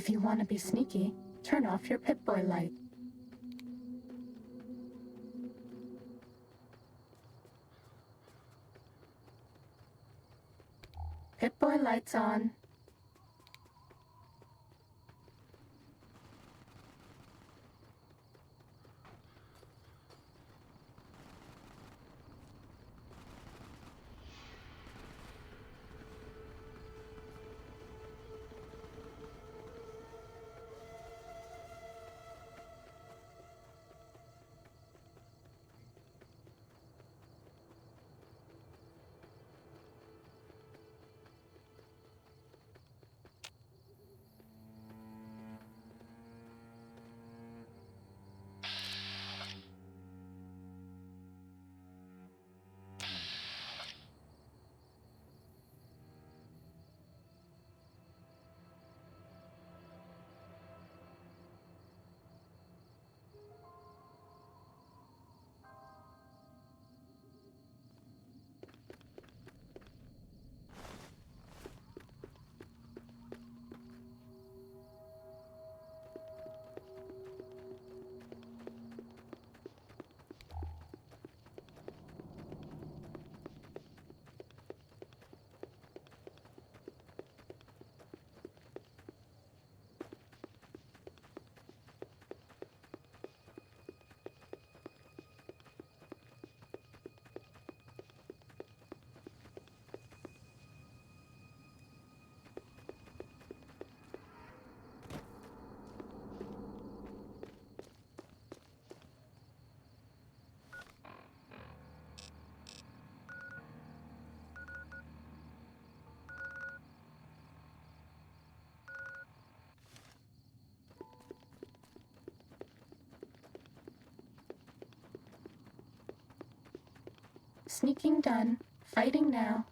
If you want to be sneaky, turn off your Pip-Boy light. Pip-Boy lights on. Sneaking done. Fighting now.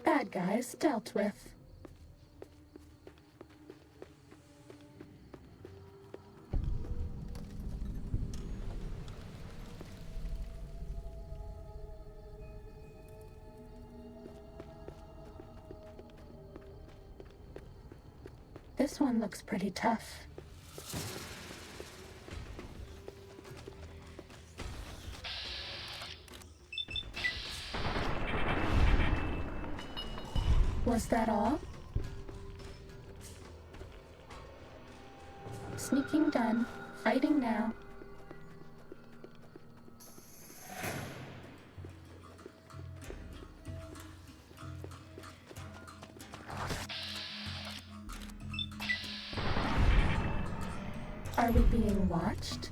Bad guys dealt with. This one looks pretty tough. Was that all? Sneaking done. Fighting now. Are we being watched?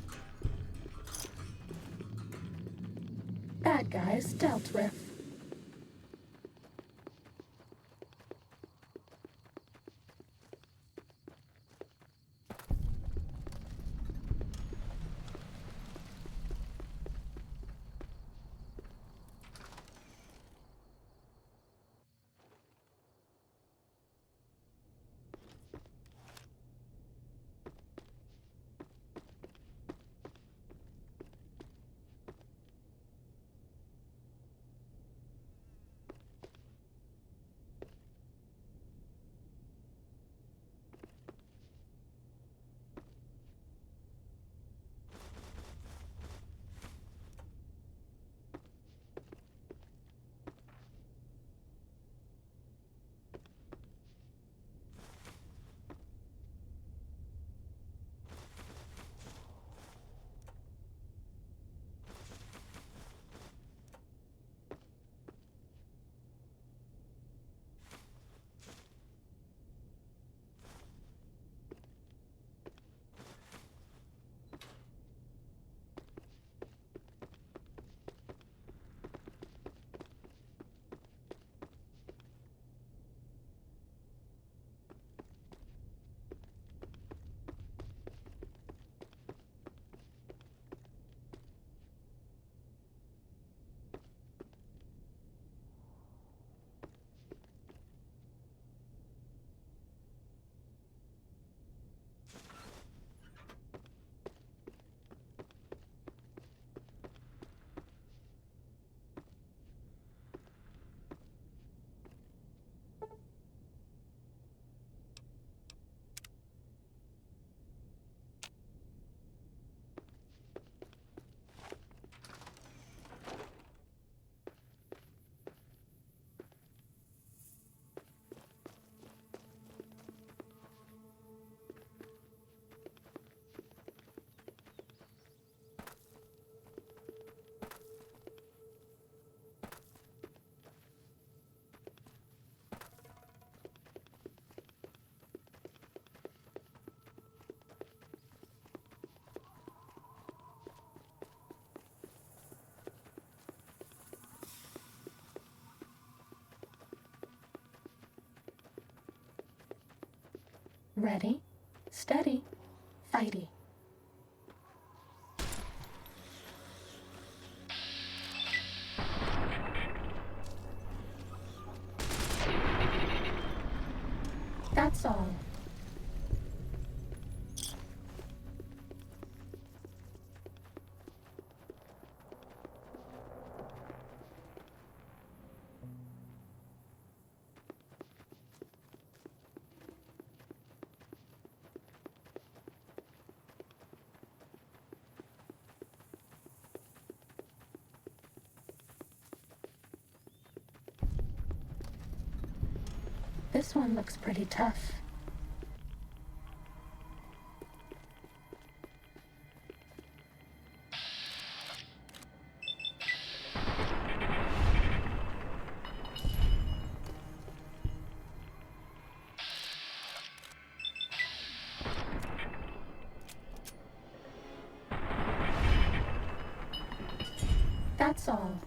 Bad guys dealt with. Ready, steady, fighty. That's all. This one looks pretty tough. That's all.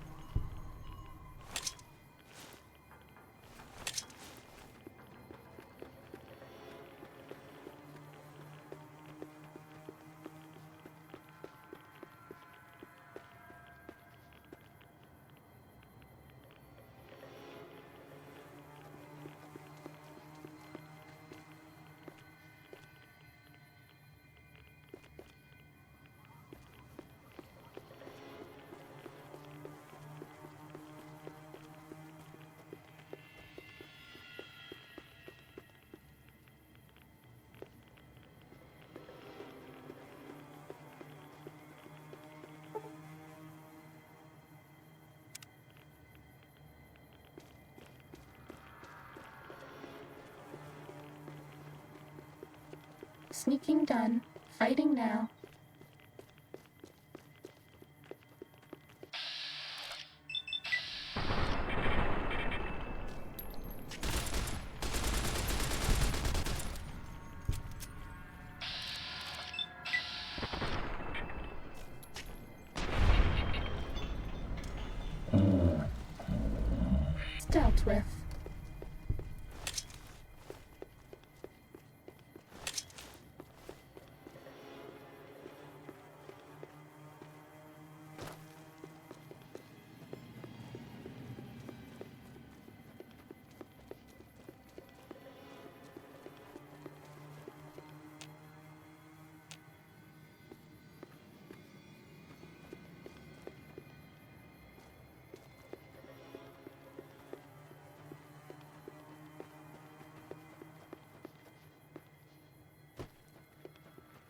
Sneaking done, fighting now. It's dealt with.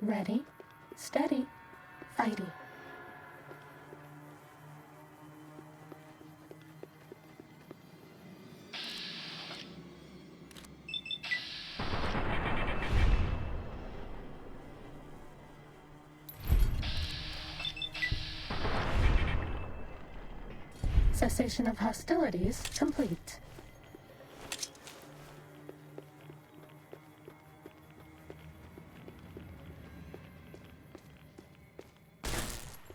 Ready, steady, fighty. Cessation of hostilities complete.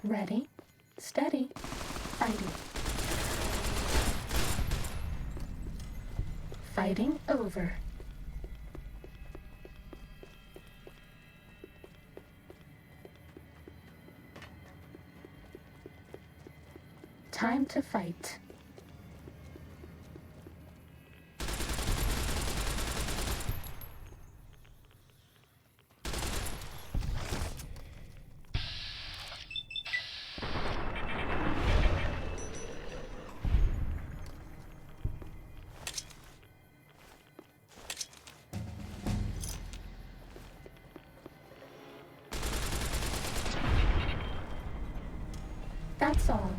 Ready, steady, fighting. Fighting over. Time to fight. That's all.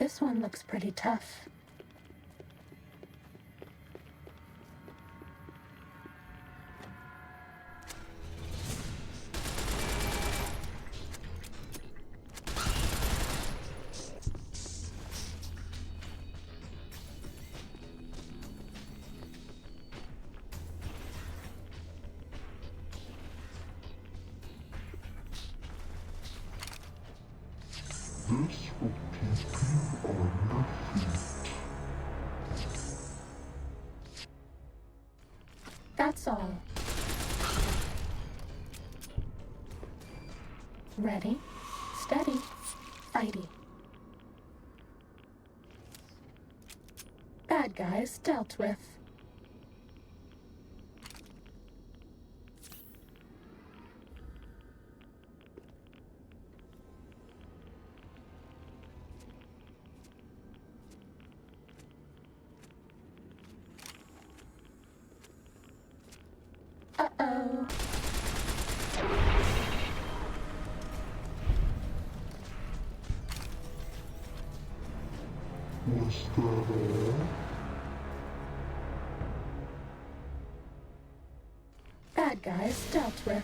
This one looks pretty tough. This will keep you on your feet. That's all. Ready, steady, fighty. Bad guys dealt with. Uh-oh. Was that all? Bad guys dealt with.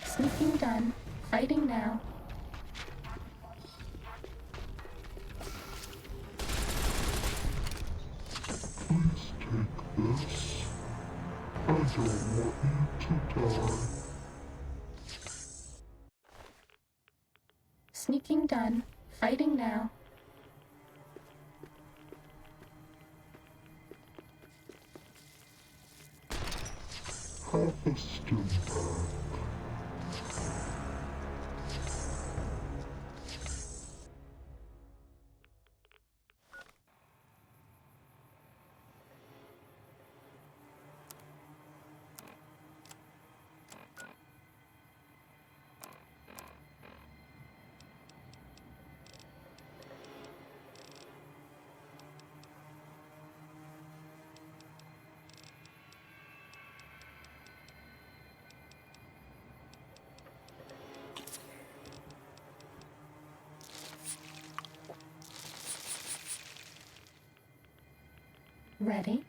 Sneaking done. Fighting now. Please take this. I don't want you to die. Sneaking done. Fighting now. Have a stim pack. Ready,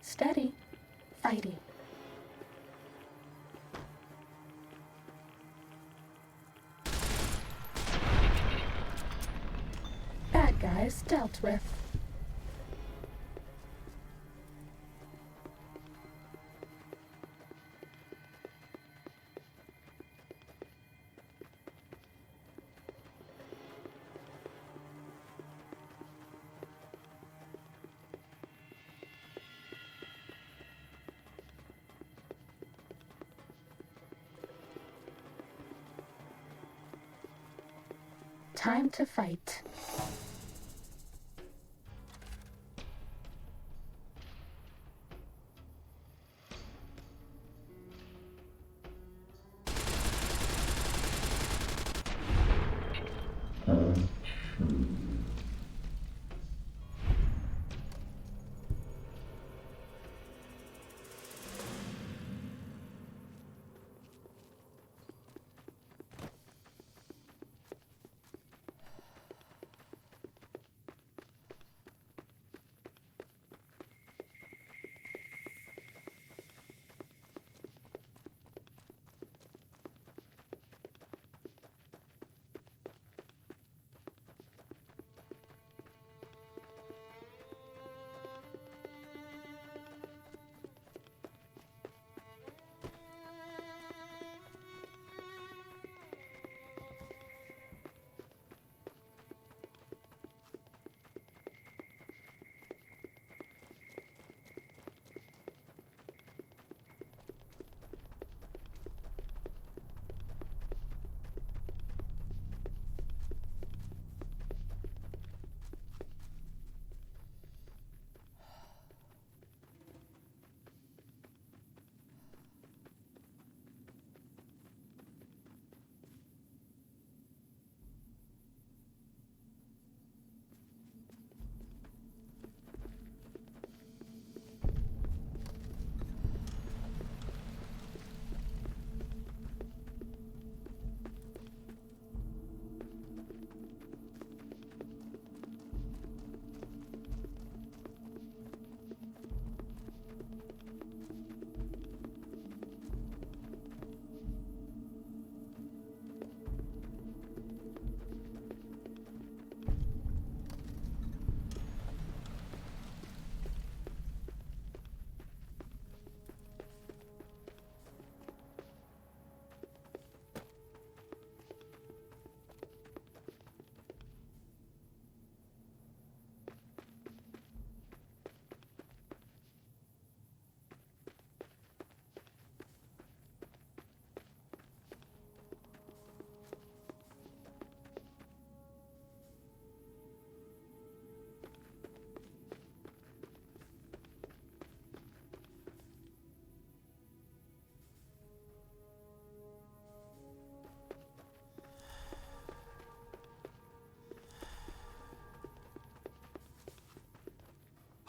steady, fighty. Bad guys dealt with. Time to fight.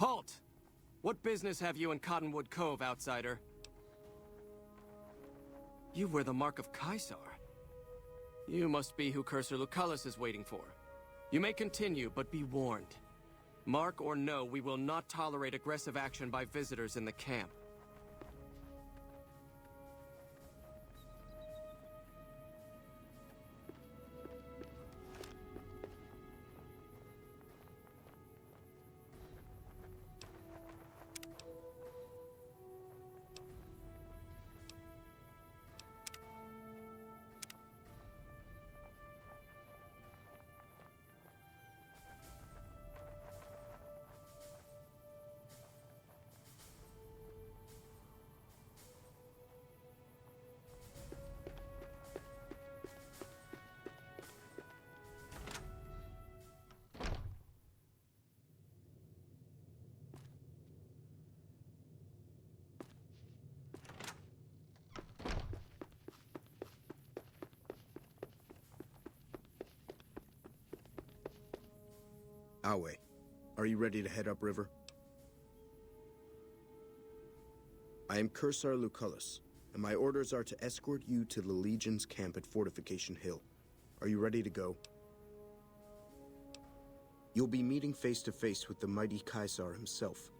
Halt! What business have you in Cottonwood Cove, outsider? You wear the mark of Caesar. You must be who Cursor Lucullus is waiting for. You may continue, but be warned. Mark or no, we will not tolerate aggressive action by visitors in the camp. Awe, are you ready to head upriver? I am Cursor Lucullus, and my orders are to escort you to the Legion's camp at Fortification Hill. Are you ready to go? You'll be meeting face to face with the mighty Caesar himself,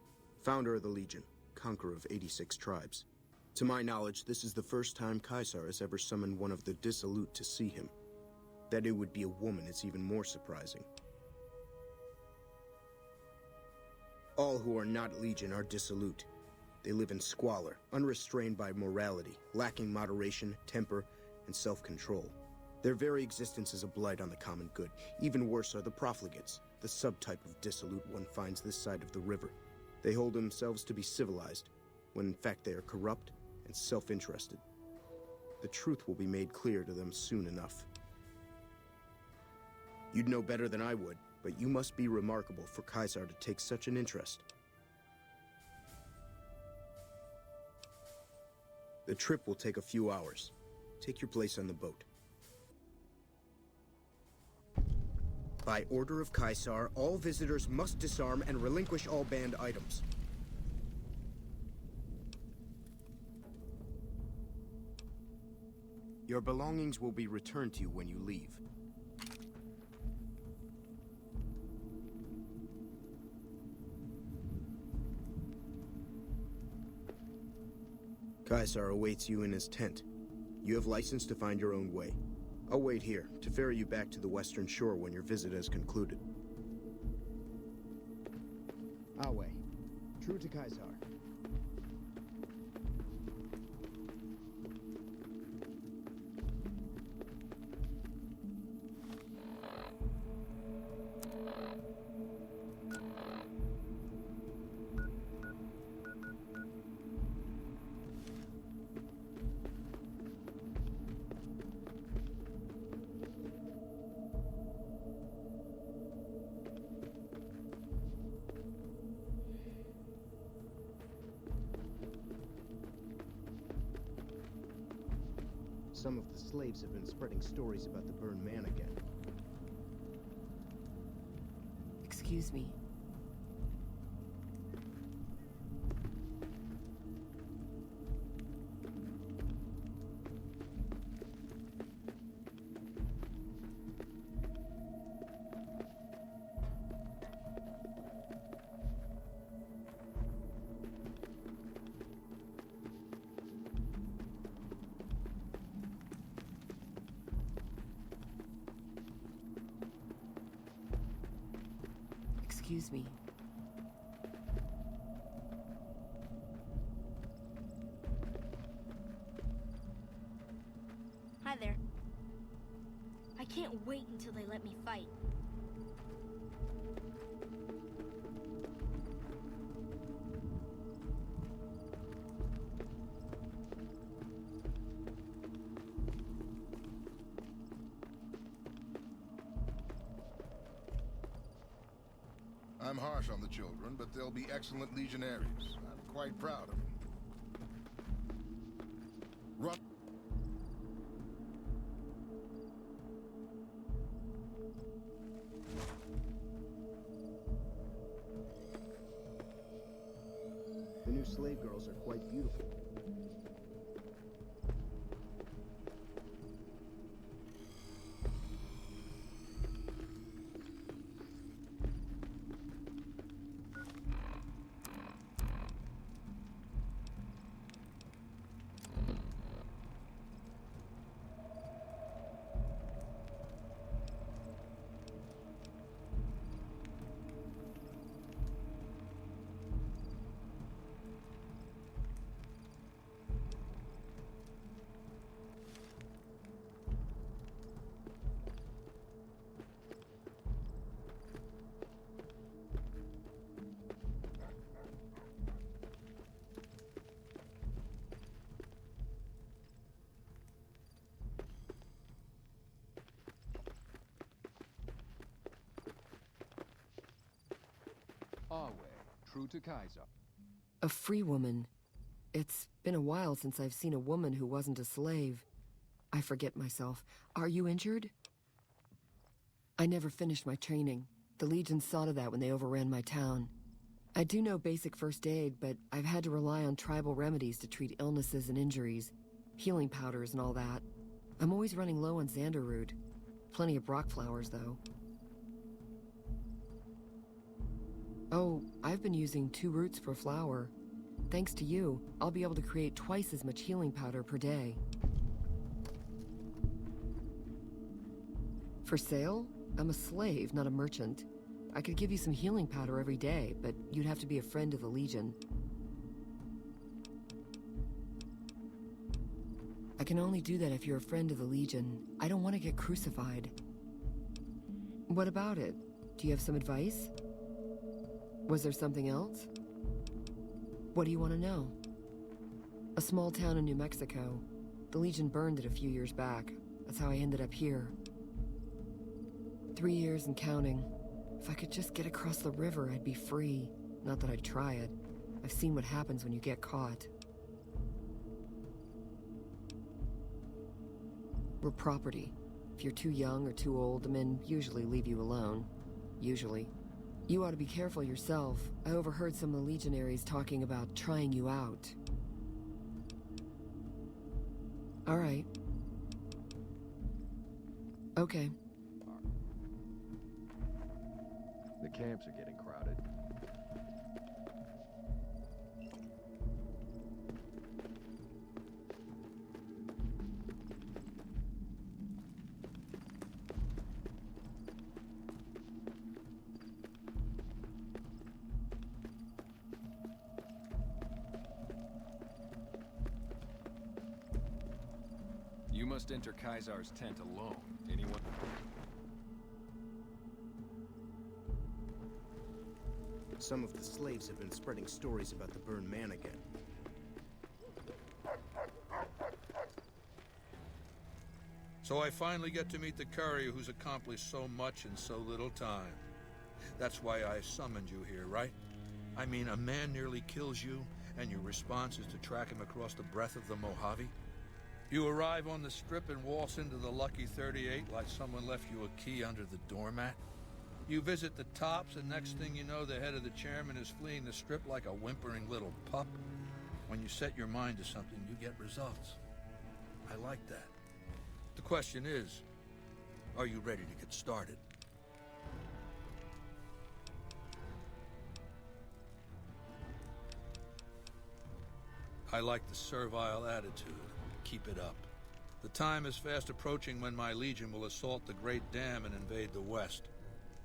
founder of the Legion, conqueror of 86 tribes. To my knowledge, this is the first time Caesar has ever summoned one of the dissolute to see him. That it would be a woman is even more surprising. All who are not Legion are dissolute. They live in squalor, unrestrained by morality, lacking moderation, temper, and self-control. Their very existence is a blight on the common good. Even worse are the profligates, the subtype of dissolute one finds this side of the river. They hold themselves to be civilized, when in fact they are corrupt and self-interested. The truth will be made clear to them soon enough. You'd know better than I would, but you must be remarkable for Caesar to take such an interest. The trip will take a few hours. Take your place on the boat. By order of Caesar, all visitors must disarm and relinquish all banned items. Your belongings will be returned to you when you leave. Caesar awaits you in his tent. You have license to find your own way. I'll wait here to ferry you back to the western shore when your visit has concluded. Awe, true to Caesar. Some of the slaves have been spreading stories about the burned man again. Excuse me. Excuse me. Hi there. I can't wait until they let me fight. I'm harsh on the children, but they'll be excellent legionaries. I'm quite proud of them. Run. slave girls are quite beautiful. Our way, true to Kaiser. A free woman. It's been a while since I've seen a woman who wasn't a slave. I forget myself. Are you injured? I never finished my training. The Legion saw to that when they overran my town. I do know basic first aid, but I've had to rely on tribal remedies to treat illnesses and injuries. Healing powders and all that. I'm always running low on Xander root. Plenty of Brock flowers, though. Oh, I've been using 2 roots per flower. Thanks to you, I'll be able to create twice as much healing powder per day. For sale? I'm a slave, not a merchant. I could give you some healing powder every day, but you'd have to be a friend of the Legion. I can only do that if you're a friend of the Legion. I don't want to get crucified. What about it? Do you have some advice? Was there something else? What do you want to know? A small town in New Mexico. The Legion burned it a few years back. That's how I ended up here. 3 years and counting. If I could just get across the river, I'd be free. Not that I'd try it. I've seen what happens when you get caught. We're property. If you're too young or too old, the men usually leave you alone. Usually. You ought to be careful yourself. I overheard some of the legionaries talking about trying you out. All right. Okay. The camps are getting crowded. You must enter Kaisar's tent alone. Anyone? Some of the slaves have been spreading stories about the burned man again. So I finally get to meet the courier who's accomplished so much in so little time. That's why I summoned you here, right? I mean, a man nearly kills you, and your response is to track him across the breadth of the Mojave? You arrive on the strip and waltz into the Lucky 38 like someone left you a key under the doormat? You visit the tops, and next thing you know, the head of the chairman is fleeing the strip like a whimpering little pup. When you set your mind to something, you get results. I like that. The question is, are you ready to get started? I like the servile attitude. Keep it up. The time is fast approaching when my Legion will assault the Great Dam and invade the West.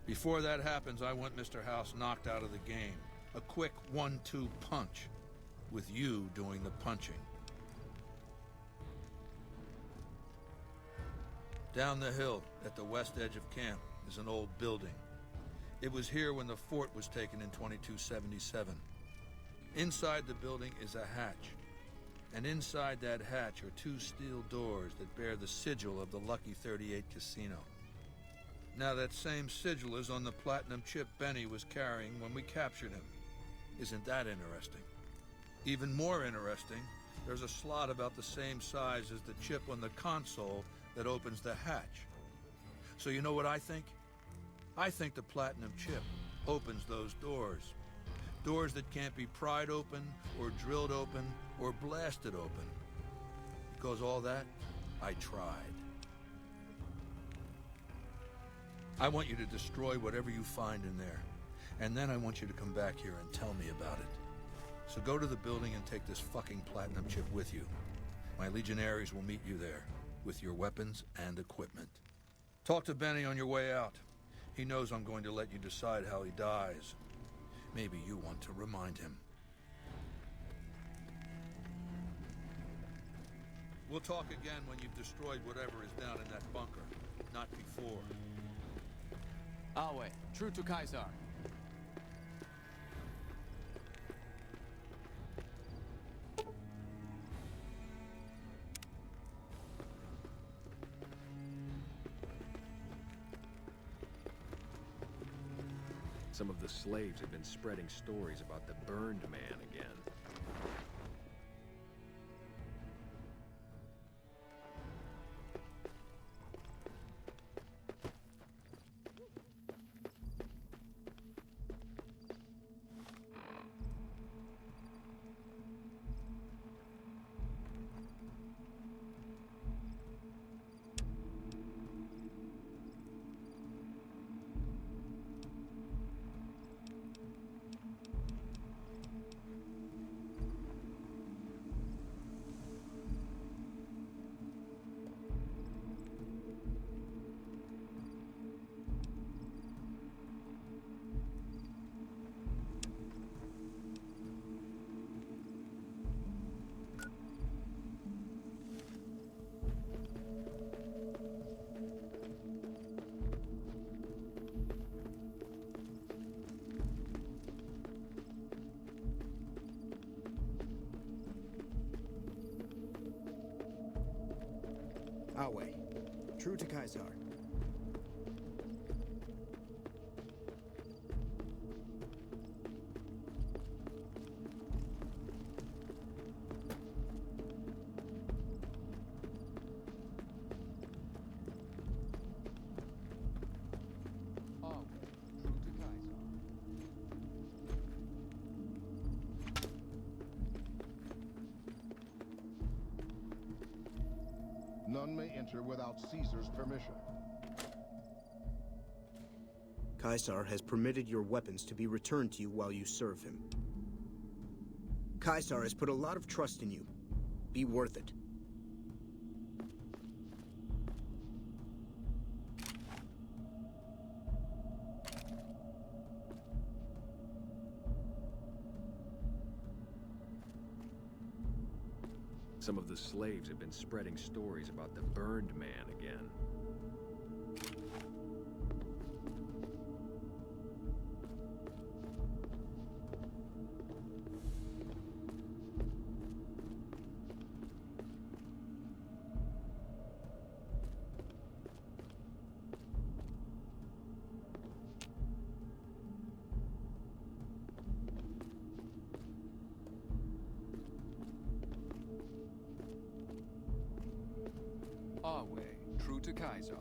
Before that happens, I want Mr. House knocked out of the game. A quick 1-2 punch, with you doing the punching. Down the hill, at the west edge of camp, is an old building. It was here when the fort was taken in 2277. Inside the building is a hatch. And inside that hatch are 2 steel doors that bear the sigil of the Lucky 38 casino. Now that same sigil is on the platinum chip Benny was carrying when we captured him. Isn't that interesting? Even more interesting, there's a slot about the same size as the chip on the console that opens the hatch. So you know what I think? I think the platinum chip opens those doors. Doors that can't be pried open, or drilled open, or blasted open. Because all that, I tried. I want you to destroy whatever you find in there. And then I want you to come back here and tell me about it. So go to the building and take this fucking platinum chip with you. My legionaries will meet you there, with your weapons and equipment. Talk to Benny on your way out. He knows I'm going to let you decide how he dies. Maybe you want to remind him. We'll talk again when you've destroyed whatever is down in that bunker, not before. Awe, true to Caesar. Some of the slaves have been spreading stories about the burned man again. Awe, true to Caesar. None may enter without Caesar's permission. Caesar has permitted your weapons to be returned to you while you serve him. Caesar has put a lot of trust in you. Be worth it. Some of the slaves have been spreading stories about the burned man again. Awe, true to Caesar.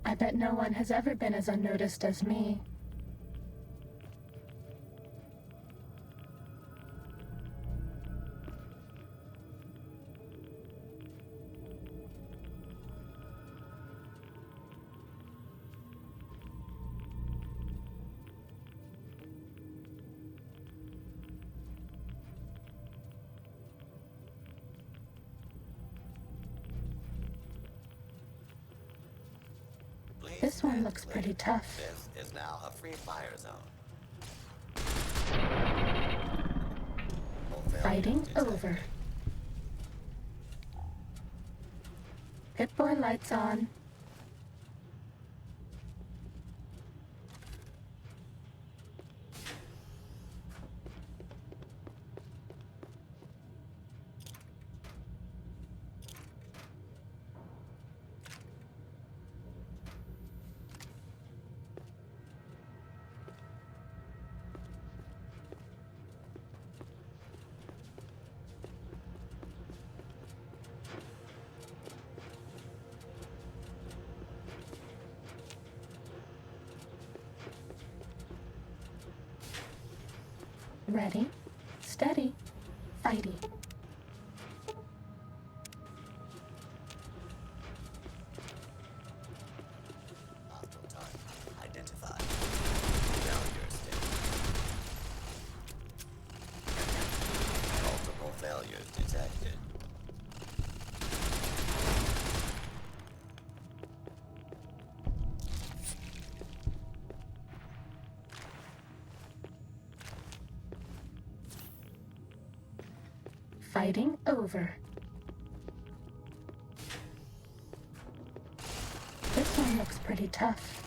I bet no one has ever been as unnoticed as me. This one looks pretty tough. This is now a free fire zone. Fighting over. Pip-Boy lights on. Ready, steady, fighty. Hostile target identified. Failure state. Multiple failures detected. Fighting over. This one looks pretty tough.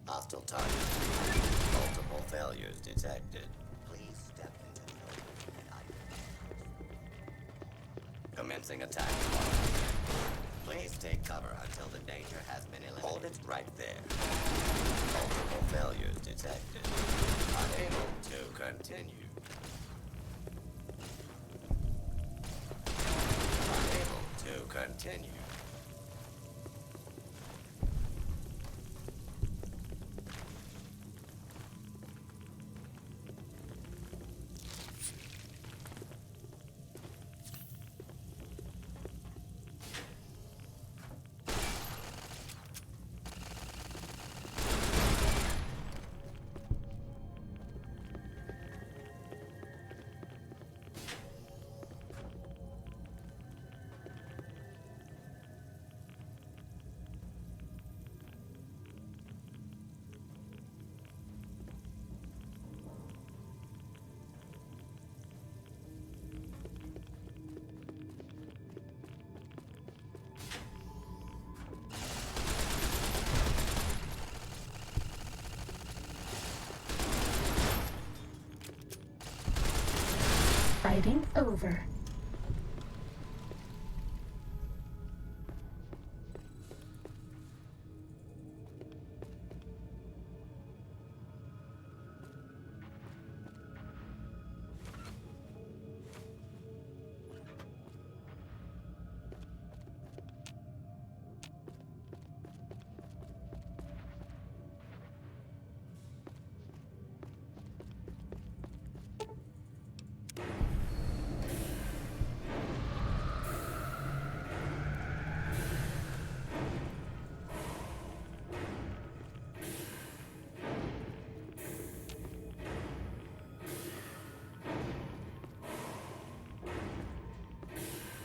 Hostile target. Multiple failures detected. Please step into the open and commencing attack. Please take cover until the danger has been eliminated. Hold it right there. Multiple failures detected. Unable to continue. Unable to continue. Fighting over.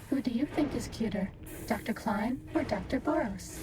Who do you think is cuter, Dr. Klein or Dr. Boros?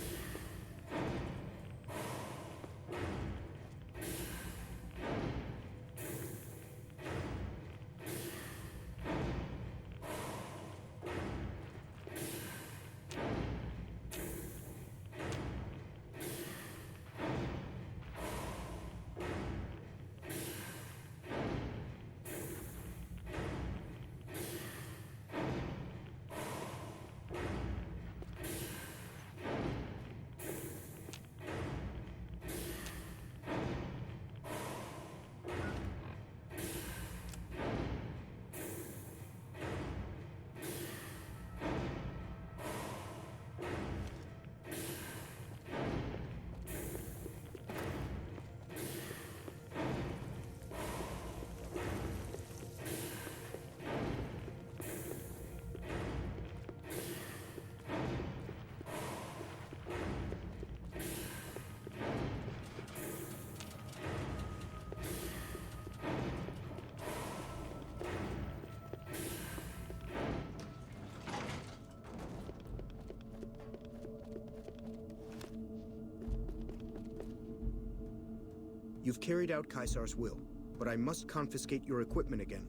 You've carried out Caesar's will, but I must confiscate your equipment again.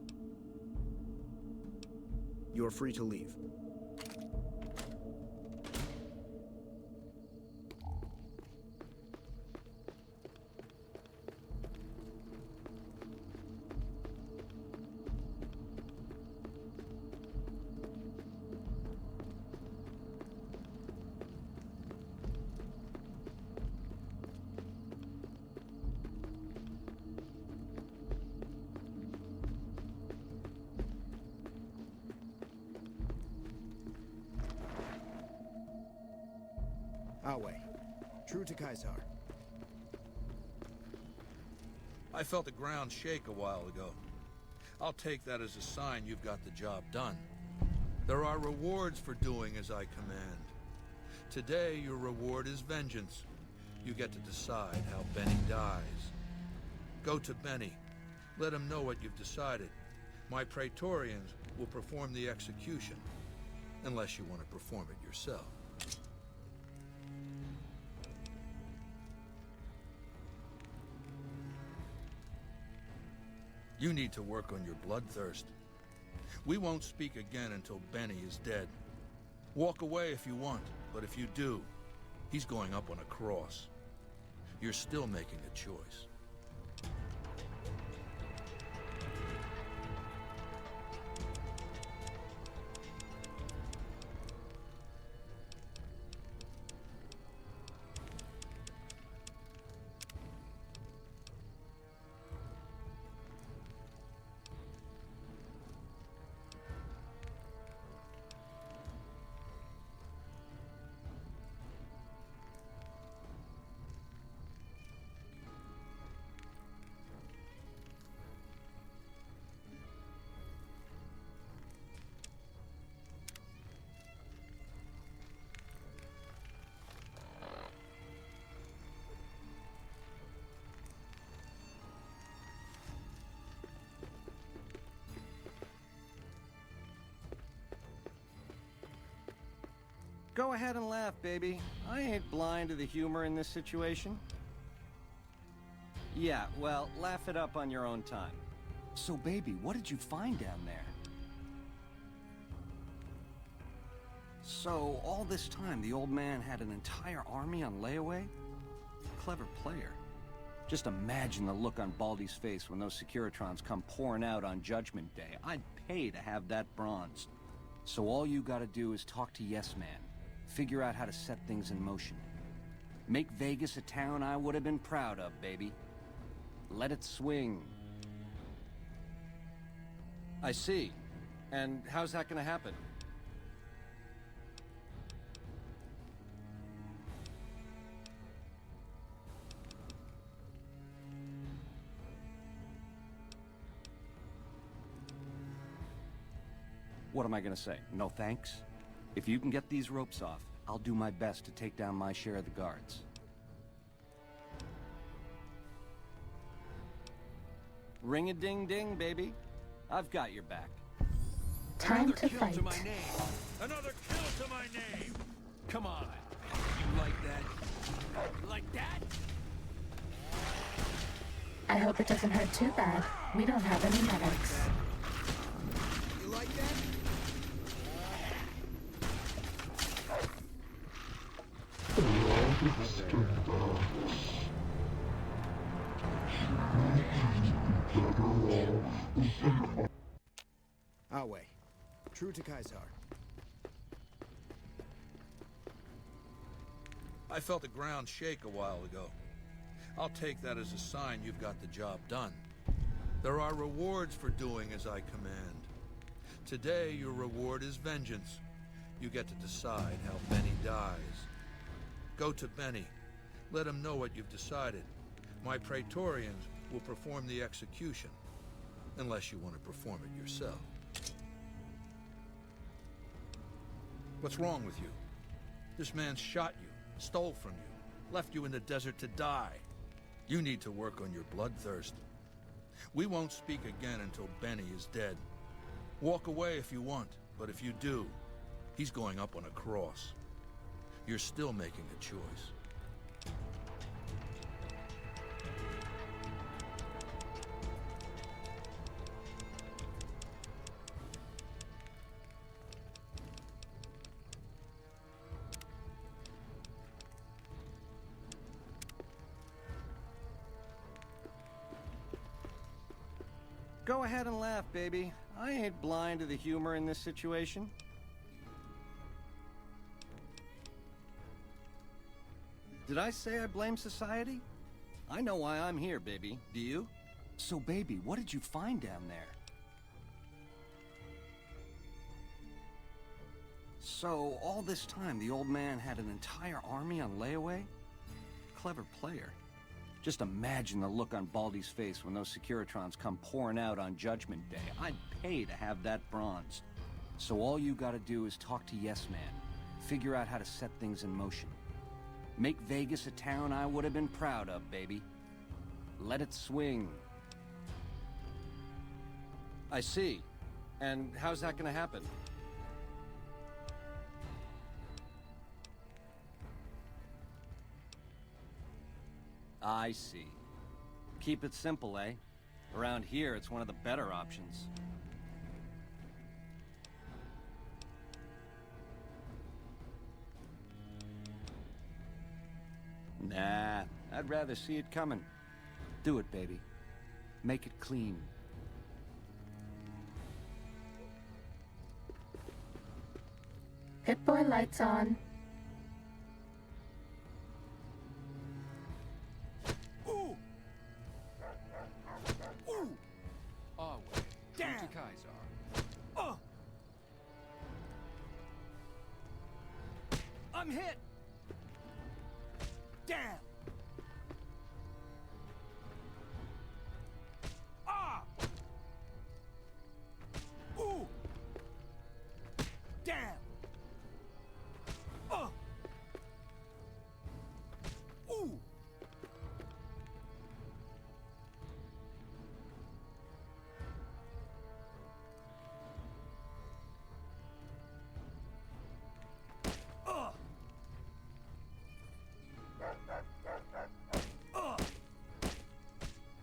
You are free to leave. Awe, True to Kaisar. I felt the ground shake a while ago. I'll take that as a sign you've got the job done. There are rewards for doing as I command. Today, your reward is vengeance. You get to decide how Benny dies. Go to Benny. Let him know what you've decided. My Praetorians will perform the execution, unless you want to perform it yourself. You need to work on your bloodthirst. We won't speak again until Benny is dead. Walk away if you want, but if you do, he's going up on a cross. You're still making a choice. Go ahead and laugh, baby. I ain't blind to the humor in this situation. Yeah, well, laugh it up on your own time. So, baby, what did you find down there? So, all this time, the old man had an entire army on layaway? Clever player. Just imagine the look on Baldy's face when those Securitrons come pouring out on Judgment Day. I'd pay to have that bronzed. So all you gotta do is talk to Yes Man. Figure out how to set things in motion. Make Vegas a town I would have been proud of, baby. Let it swing. I see. And how's that gonna happen? What am I gonna say? No thanks? If you can get these ropes off, I'll do my best to take down my share of the guards. Ring-a-ding-ding, baby. I've got your back. Time to fight. To my name. Another kill to my name. Come on. You like that? You like that? I hope it doesn't hurt too bad. We don't have any medics. You like that? Awe. True to Kaisar. I felt the ground shake a while ago. I'll take that as a sign you've got the job done. There are rewards for doing as I command. Today, your reward is vengeance. You get to decide how Benny dies. Go to Benny. Let him know what you've decided. My Praetorians will perform the execution, unless you want to perform it yourself. What's wrong with you? This man shot you, stole from you, left you in the desert to die. You need to work on your bloodthirst. We won't speak again until Benny is dead. Walk away if you want, but if you do, he's going up on a cross. You're still making a choice. Go ahead and laugh, baby. I ain't blind to the humor in this situation. Did I say I blame society? I know why I'm here, baby. Do you? So, baby, what did you find down there? So, all this time, the old man had an entire army on layaway? clever player. Just imagine the look on Baldy's face when those Securitrons come pouring out on Judgment Day. I'd pay to have that bronzed. So all you gotta do is talk to Yes Man. Figure out how to set things in motion. Make Vegas a town I would have been proud of, baby. Let it swing. I see. And how's that gonna happen? I see. Keep it simple, eh? Around here, it's one of the better options. Nah, I'd rather see it coming. Do it, baby. Make it clean. Pip-Boy lights on. Ooh! Ooh! Our way. Damn! To Kaisar. I'm hit! Damn! Ah! Ooh! Damn! Ooh!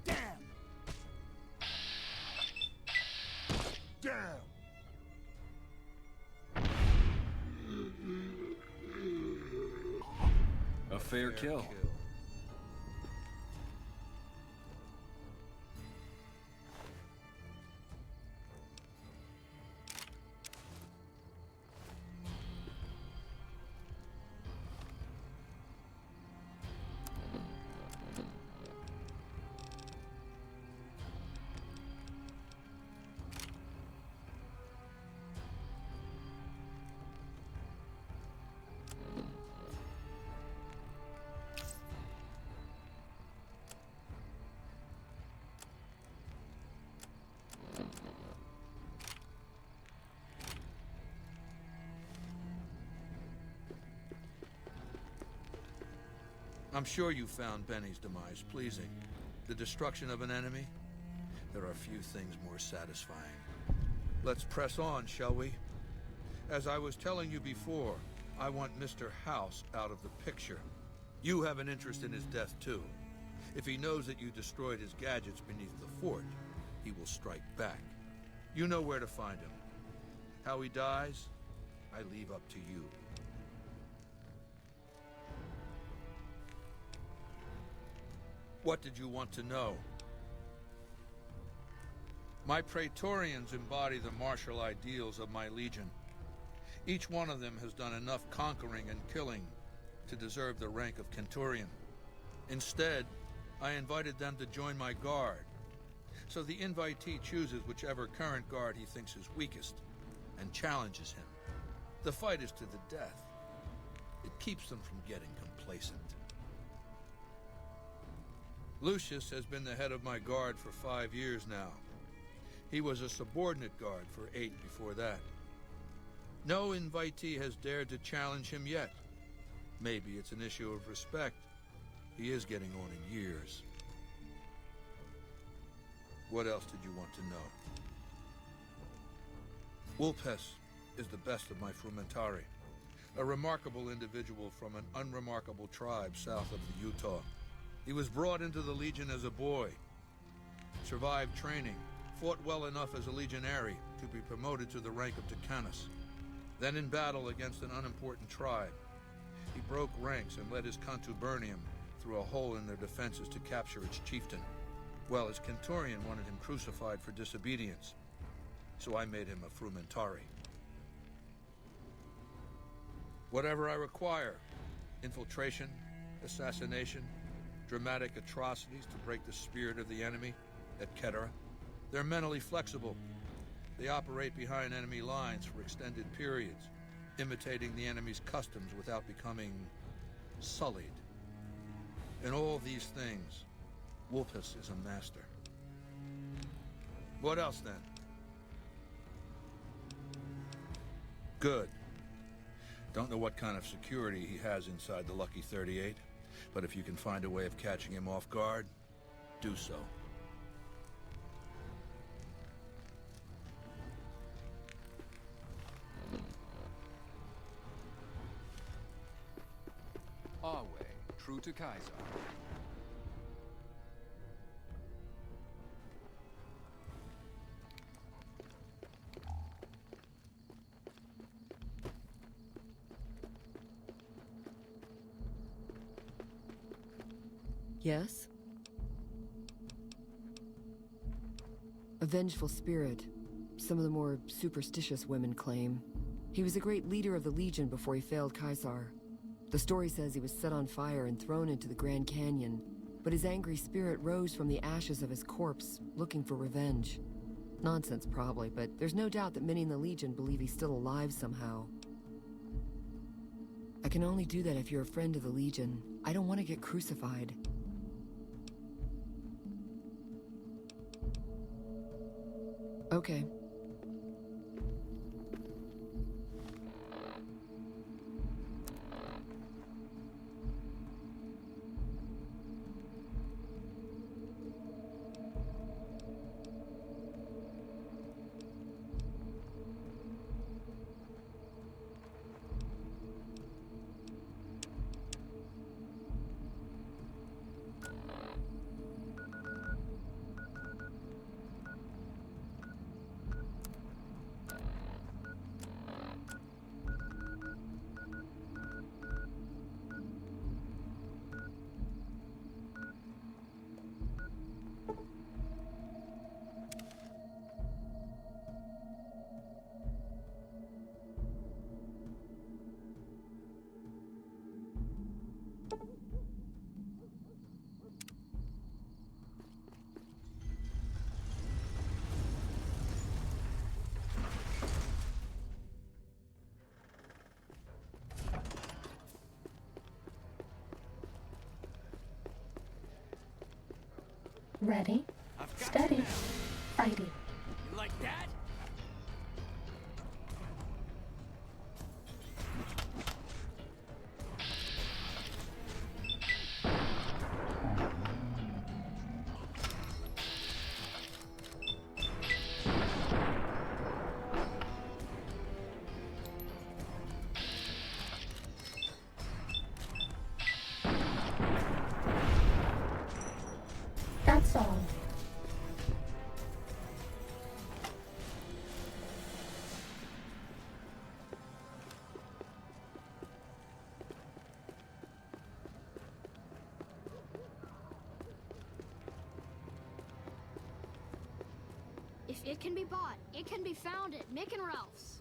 Damn! Damn! A fair kill. I'm sure you found Benny's demise pleasing. The destruction of an enemy? There are few things more satisfying. Let's press on, shall we? As I was telling you before, I want Mr. House out of the picture. You have an interest in his death, too. If he knows that you destroyed his gadgets beneath the fort, he will strike back. You know where to find him. How he dies, I leave up to you. What did you want to know? My Praetorians embody the martial ideals of my legion. Each one of them has done enough conquering and killing to deserve the rank of Centurion. Instead, I invited them to join my guard. So the invitee chooses whichever current guard he thinks is weakest and challenges him. The fight is to the death. It keeps them from getting complacent. Lucius has been the head of my guard for 5 years now. He was a subordinate guard for 8 before that. No invitee has dared to challenge him yet. Maybe it's an issue of respect. He is getting on in years. What else did you want to know? Vulpes is the best of my frumentari, a remarkable individual from an unremarkable tribe south of the Utah. He was brought into the Legion as a boy, survived training, fought well enough as a legionary to be promoted to the rank of Decanus. Then in battle against an unimportant tribe, he broke ranks and led his contubernium through a hole in their defenses to capture its chieftain. Well, his Centurion wanted him crucified for disobedience, so I made him a frumentari. Whatever I require, infiltration, assassination, dramatic atrocities to break the spirit of the enemy, etc. They're mentally flexible. They operate behind enemy lines for extended periods, imitating the enemy's customs without becoming sullied. In all these things, Wolpus is a master. What else, then? Good. Don't know what kind of security he has inside the Lucky 38, but if you can find a way of catching him off guard, do so. Our way, true to Kaiser. Yes? A vengeful spirit. Some of the more superstitious women claim. He was a great leader of the Legion before he failed Caesar. The story says he was set on fire and thrown into the Grand Canyon, but his angry spirit rose from the ashes of his corpse, looking for revenge. Nonsense probably, but there's no doubt that many in the Legion believe he's still alive somehow. I can only do that if you're a friend of the Legion. I don't want to get crucified. Okay. Ready, steady, fighting. You like that? That's all. If it can be bought, it can be found at Mick and Ralph's.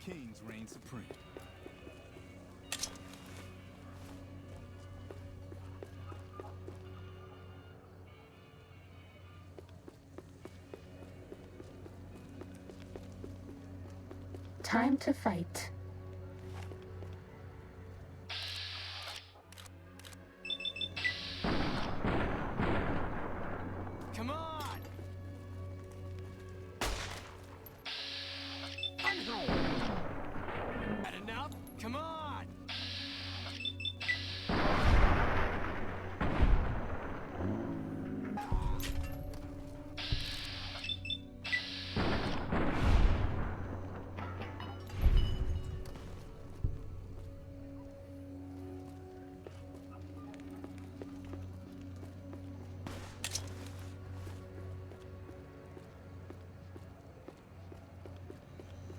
Kings reign supreme. Time to fight. Come on! Had enough? Come on!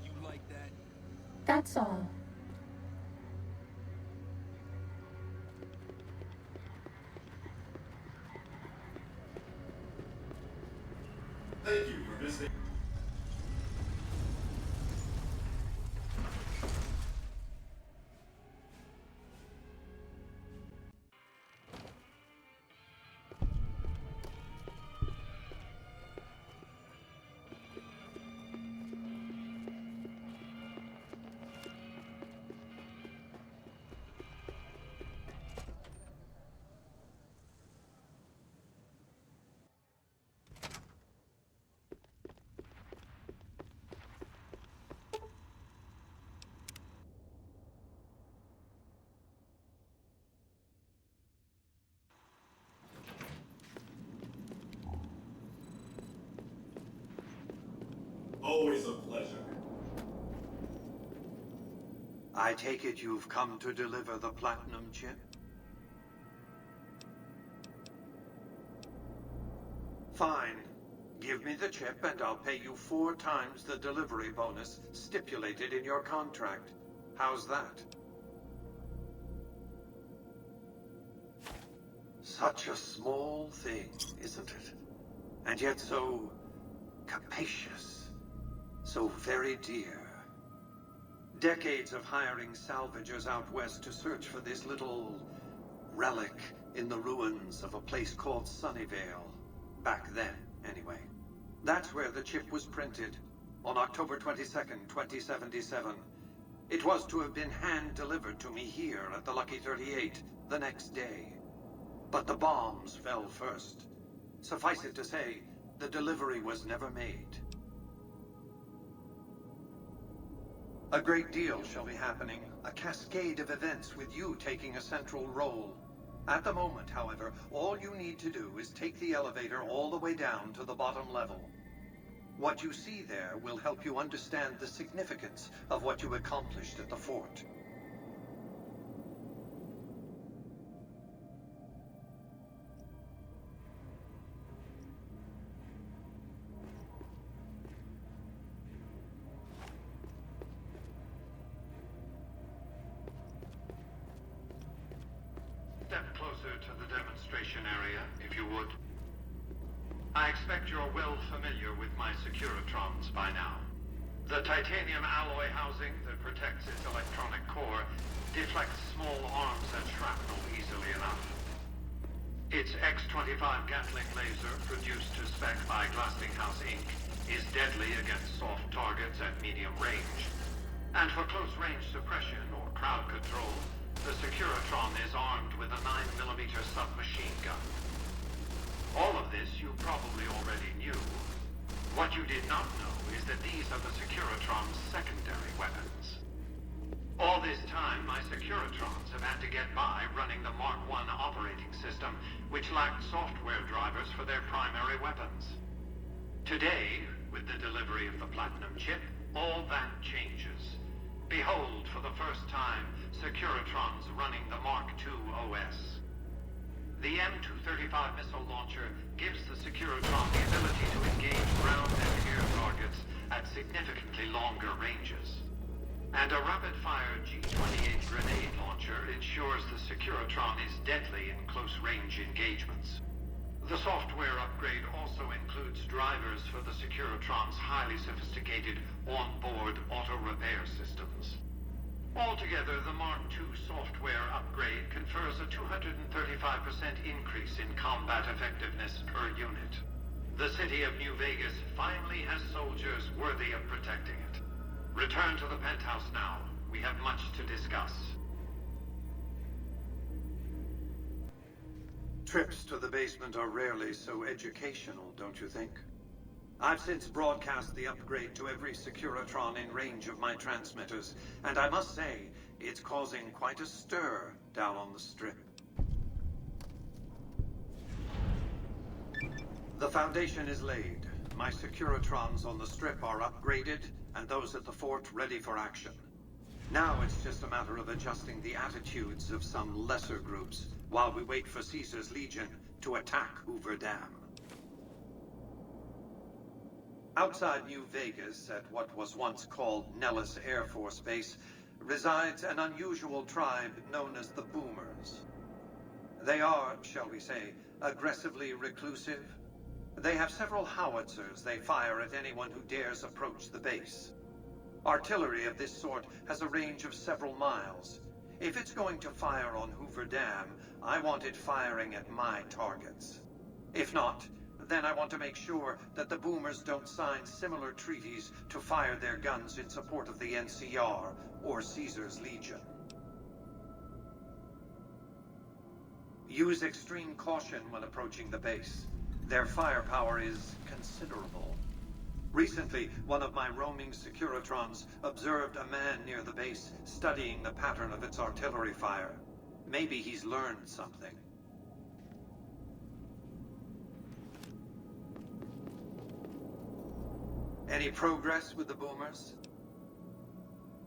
You like that? That's all. Thank you for visiting. Always a pleasure. I take it you've come to deliver the platinum chip? Fine. Give me the chip and I'll pay you 4 times the delivery bonus stipulated in your contract. How's that? Such a small thing, isn't it? And yet so capacious. So very dear. Decades of hiring salvagers out west to search for this little relic in the ruins of a place called Sunnyvale. Back then, anyway. That's where the chip was printed, on October 22nd, 2077. It was to have been hand-delivered to me here at the Lucky 38 the next day. But the bombs fell first. Suffice it to say, the delivery was never made. A great deal shall be happening, a cascade of events with you taking a central role. At the moment, however, all you need to do is take the elevator all the way down to the bottom level. What you see there will help you understand the significance of what you accomplished at the fort. Step closer to the demonstration area, if you would. I expect you're well familiar with my Securitrons by now. The titanium alloy housing that protects its electronic core deflects small arms and shrapnel easily enough. Its X-25 Gatling laser, produced to spec by Glassinghouse Inc., is deadly against soft targets at medium range. And for close-range suppression or crowd control, the Securitron is armed with a 9mm submachine gun. All of this you probably already knew. What you did not know is that these are the Securitron's secondary weapons. All this time, my Securitrons have had to get by running the Mark I operating system, which lacked software drivers for their primary weapons. Today, with the delivery of the Platinum chip, all that changes. Behold, for the first time, Securitrons running the Mark II OS. The M235 missile launcher gives the Securitron the ability to engage ground and air targets at significantly longer ranges. And a rapid-fire G-28 grenade launcher ensures the Securitron is deadly in close-range engagements. The software upgrade also includes drivers for the Securitron's highly sophisticated on-board auto-repair systems. Altogether, the Mark II software upgrade confers a 235% increase in combat effectiveness per unit. The city of New Vegas finally has soldiers worthy of protecting it. Return to the penthouse now. We have much to discuss. Trips to the basement are rarely so educational, don't you think? I've since broadcast the upgrade to every Securitron in range of my transmitters, and I must say, it's causing quite a stir down on the Strip. The foundation is laid. My Securitrons on the Strip are upgraded, and those at the fort ready for action. Now it's just a matter of adjusting the attitudes of some lesser groups, while we wait for Caesar's Legion to attack Hoover Dam. Outside New Vegas, at what was once called Nellis Air Force Base, resides an unusual tribe known as the Boomers. They are, shall we say, aggressively reclusive. They have several howitzers they fire at anyone who dares approach the base. Artillery of this sort has a range of several miles. If it's going to fire on Hoover Dam, I want it firing at my targets. If not, then I want to make sure that the boomers don't sign similar treaties to fire their guns in support of the NCR or Caesar's Legion. Use extreme caution when approaching the base. Their firepower is considerable. Recently, one of my roaming Securitrons observed a man near the base studying the pattern of its artillery fire. Maybe he's learned something. Any progress with the boomers?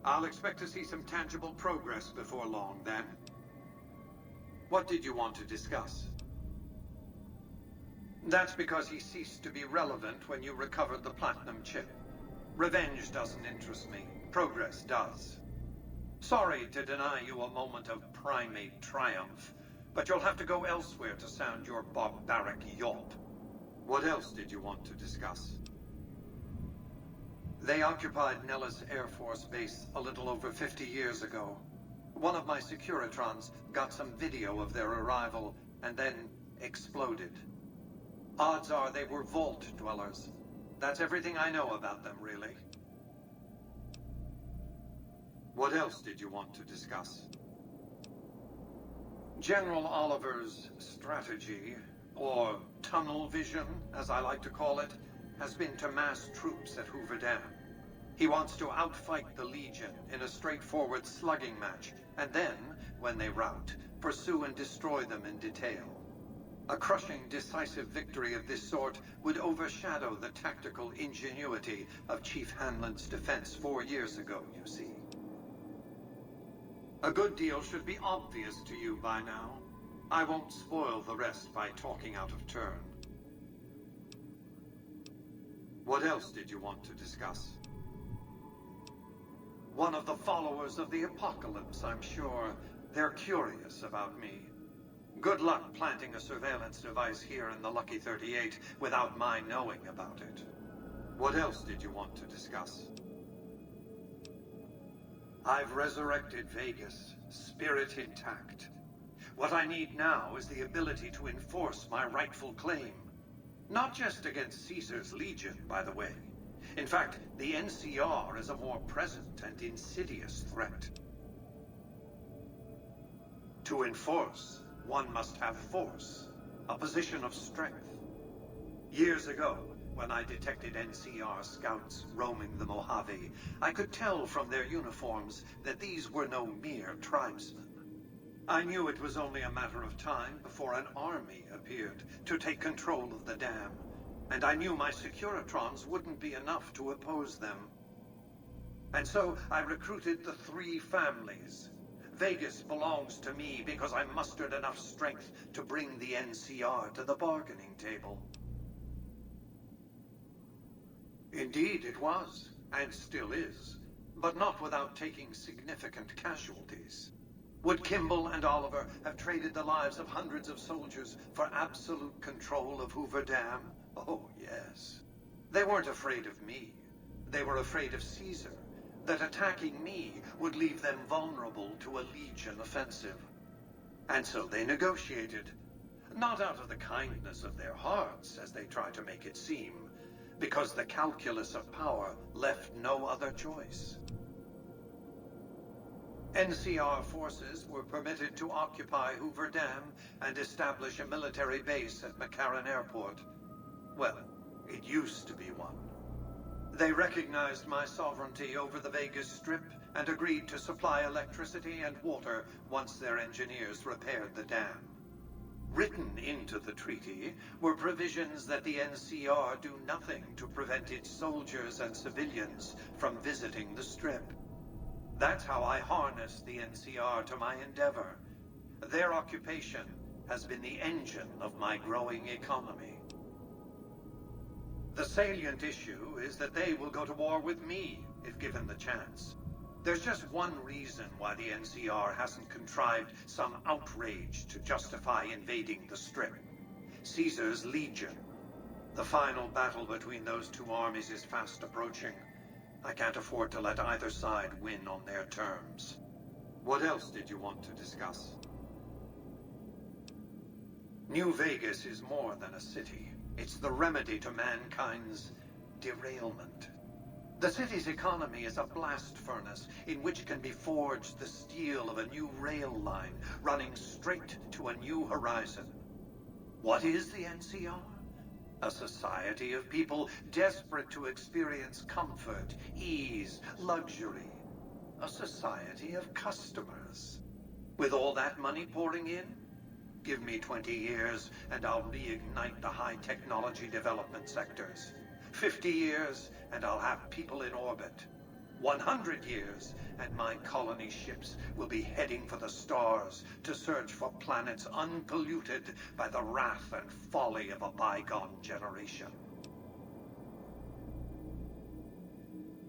I'll expect to see some tangible progress before long, then. What did you want to discuss? That's because he ceased to be relevant when you recovered the platinum chip. Revenge doesn't interest me. Progress does. Sorry to deny you a moment of primate triumph, but you'll have to go elsewhere to sound your barbaric yawp. What else did you want to discuss? They occupied Nellis Air Force Base a little over 50 years ago. One of my Securitrons got some video of their arrival and then exploded. Odds are they were vault dwellers. That's everything I know about them, really. What else did you want to discuss? General Oliver's strategy, or tunnel vision, as I like to call it, has been to mass troops at Hoover Dam. He wants to outfight the Legion in a straightforward slugging match, and then, when they rout, pursue and destroy them in detail. A crushing, decisive victory of this sort would overshadow the tactical ingenuity of Chief Hanlon's defense 4 years ago, you see. A good deal should be obvious to you by now. I won't spoil the rest by talking out of turn. What else did you want to discuss? One of the followers of the apocalypse, I'm sure. They're curious about me. Good luck planting a surveillance device here in the Lucky 38 without my knowing about it. What else did you want to discuss? I've resurrected Vegas, spirit intact. What I need now is the ability to enforce my rightful claim. Not just against Caesar's Legion, by the way. In fact, the NCR is a more present and insidious threat. To enforce, one must have force, a position of strength. Years ago, when I detected NCR scouts roaming the Mojave, I could tell from their uniforms that these were no mere tribesmen. I knew it was only a matter of time before an army appeared to take control of the dam, and I knew my Securitrons wouldn't be enough to oppose them. And so I recruited the 3 families. Vegas belongs to me because I mustered enough strength to bring the NCR to the bargaining table. Indeed it was, and still is, but not without taking significant casualties. Would Kimball and Oliver have traded the lives of hundreds of soldiers for absolute control of Hoover Dam? Oh, yes. They weren't afraid of me. They were afraid of Caesar, that attacking me would leave them vulnerable to a Legion offensive. And so they negotiated, not out of the kindness of their hearts, as they try to make it seem, because the calculus of power left no other choice. NCR forces were permitted to occupy Hoover Dam and establish a military base at McCarran Airport. Well, it used to be one. They recognized my sovereignty over the Vegas Strip and agreed to supply electricity and water once their engineers repaired the dam. Written into the treaty were provisions that the NCR do nothing to prevent its soldiers and civilians from visiting the Strip. That's how I harnessed the NCR to my endeavor. Their occupation has been the engine of my growing economy. The salient issue is that they will go to war with me if given the chance. There's just one reason why the NCR hasn't contrived some outrage to justify invading the Strip. Caesar's Legion. The final battle between those two armies is fast approaching. I can't afford to let either side win on their terms. What else did you want to discuss? New Vegas is more than a city. It's the remedy to mankind's derailment. The city's economy is a blast furnace in which can be forged the steel of a new rail line running straight to a new horizon. What is the NCR? A society of people desperate to experience comfort, ease, luxury. A society of customers. With all that money pouring in, give me 20 years and I'll reignite the high technology development sectors. 50 years and I'll have people in orbit. 100 years and my colony ships will be heading for the stars to search for planets unpolluted by the wrath and folly of a bygone generation.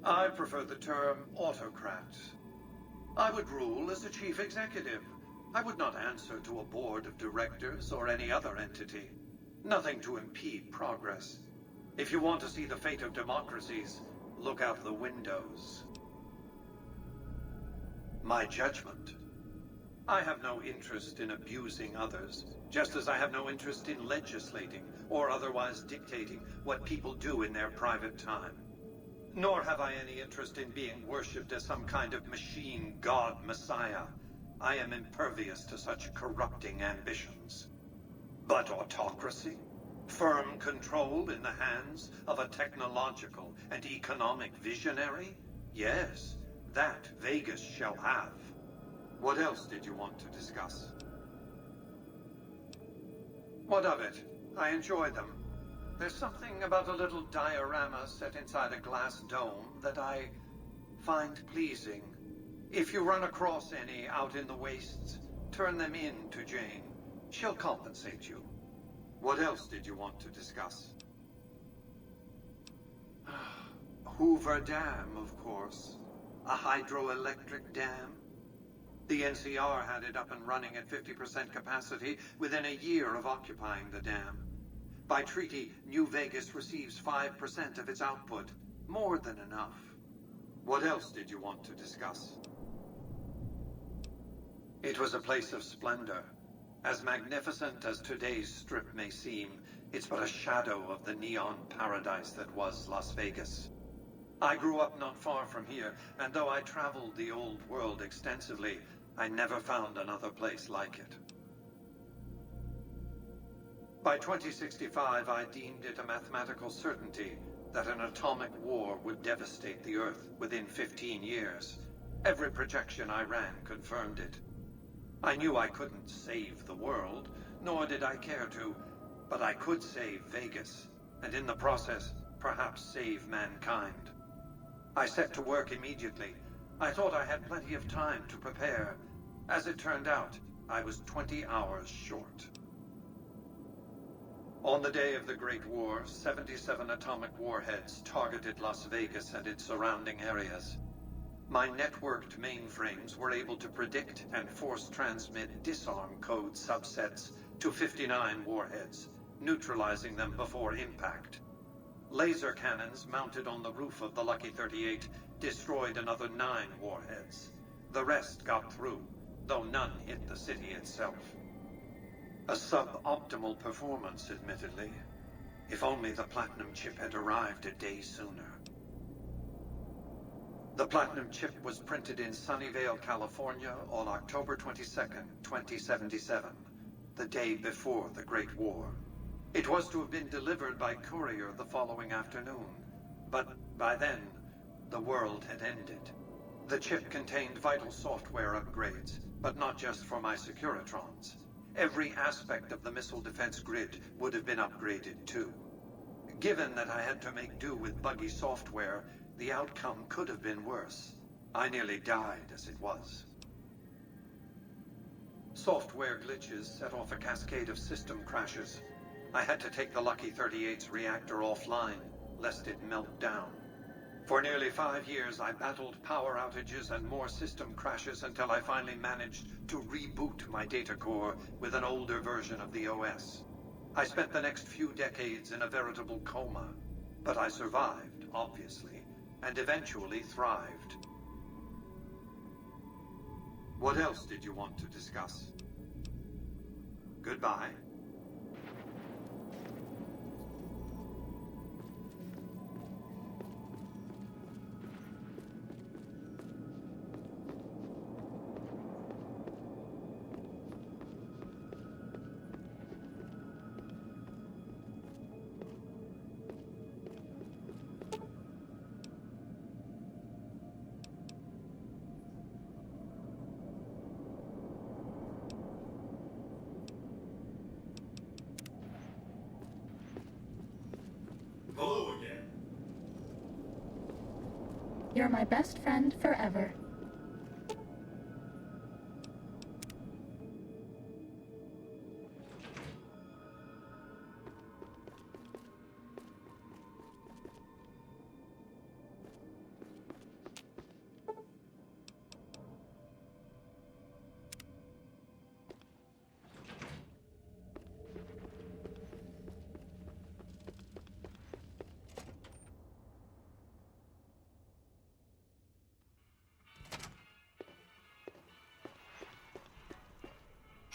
I prefer the term autocrat. I would rule as a chief executive. I would not answer to a board of directors or any other entity. Nothing to impede progress. If you want to see the fate of democracies, look out the windows. My judgment. I have no interest in abusing others, just as I have no interest in legislating or otherwise dictating what people do in their private time. Nor have I any interest in being worshipped as some kind of machine god messiah. I am impervious to such corrupting ambitions. But autocracy? Firm control in the hands of a technological and economic visionary? Yes, that Vegas shall have. What else did you want to discuss? What of it? I enjoy them. There's something about a little diorama set inside a glass dome that I find pleasing. If you run across any out in the wastes, turn them in to Jane. She'll compensate you. What else did you want to discuss? Hoover Dam, of course. A hydroelectric dam. The NCR had it up and running at 50% capacity within a year of occupying the dam. By treaty, New Vegas receives 5% of its output. More than enough. What else did you want to discuss? It was a place of splendor. As magnificent as today's strip may seem, it's but a shadow of the neon paradise that was Las Vegas. I grew up not far from here, and though I traveled the old world extensively, I never found another place like it. By 2065, I deemed it a mathematical certainty that an atomic war would devastate the Earth within 15 years. Every projection I ran confirmed it. I knew I couldn't save the world, nor did I care to, but I could save Vegas, and in the process, perhaps save mankind. I set to work immediately. I thought I had plenty of time to prepare. As it turned out, I was 20 hours short. On the day of the Great War, 77 atomic warheads targeted Las Vegas and its surrounding areas. My networked mainframes were able to predict and force transmit disarm code subsets to 59 warheads, neutralizing them before impact. Laser cannons mounted on the roof of the Lucky 38 destroyed another 9 warheads. The rest got through, though none hit the city itself. A suboptimal performance, admittedly. If only the Platinum chip had arrived a day sooner. The Platinum chip was printed in Sunnyvale, California on October 22nd, 2077, the day before the Great War. It was to have been delivered by courier the following afternoon, but by then, the world had ended. The chip contained vital software upgrades, but not just for my Securitrons. Every aspect of the missile defense grid would have been upgraded too. Given that I had to make do with buggy software, the outcome could have been worse. I nearly died as it was. Software glitches set off a cascade of system crashes. I had to take the Lucky 38's reactor offline, lest it melt down. For nearly 5 years, I battled power outages and more system crashes until I finally managed to reboot my data core with an older version of the OS. I spent the next few decades in a veritable coma, but I survived, obviously, and eventually thrived. What else did you want to discuss? Goodbye. You're my best friend forever.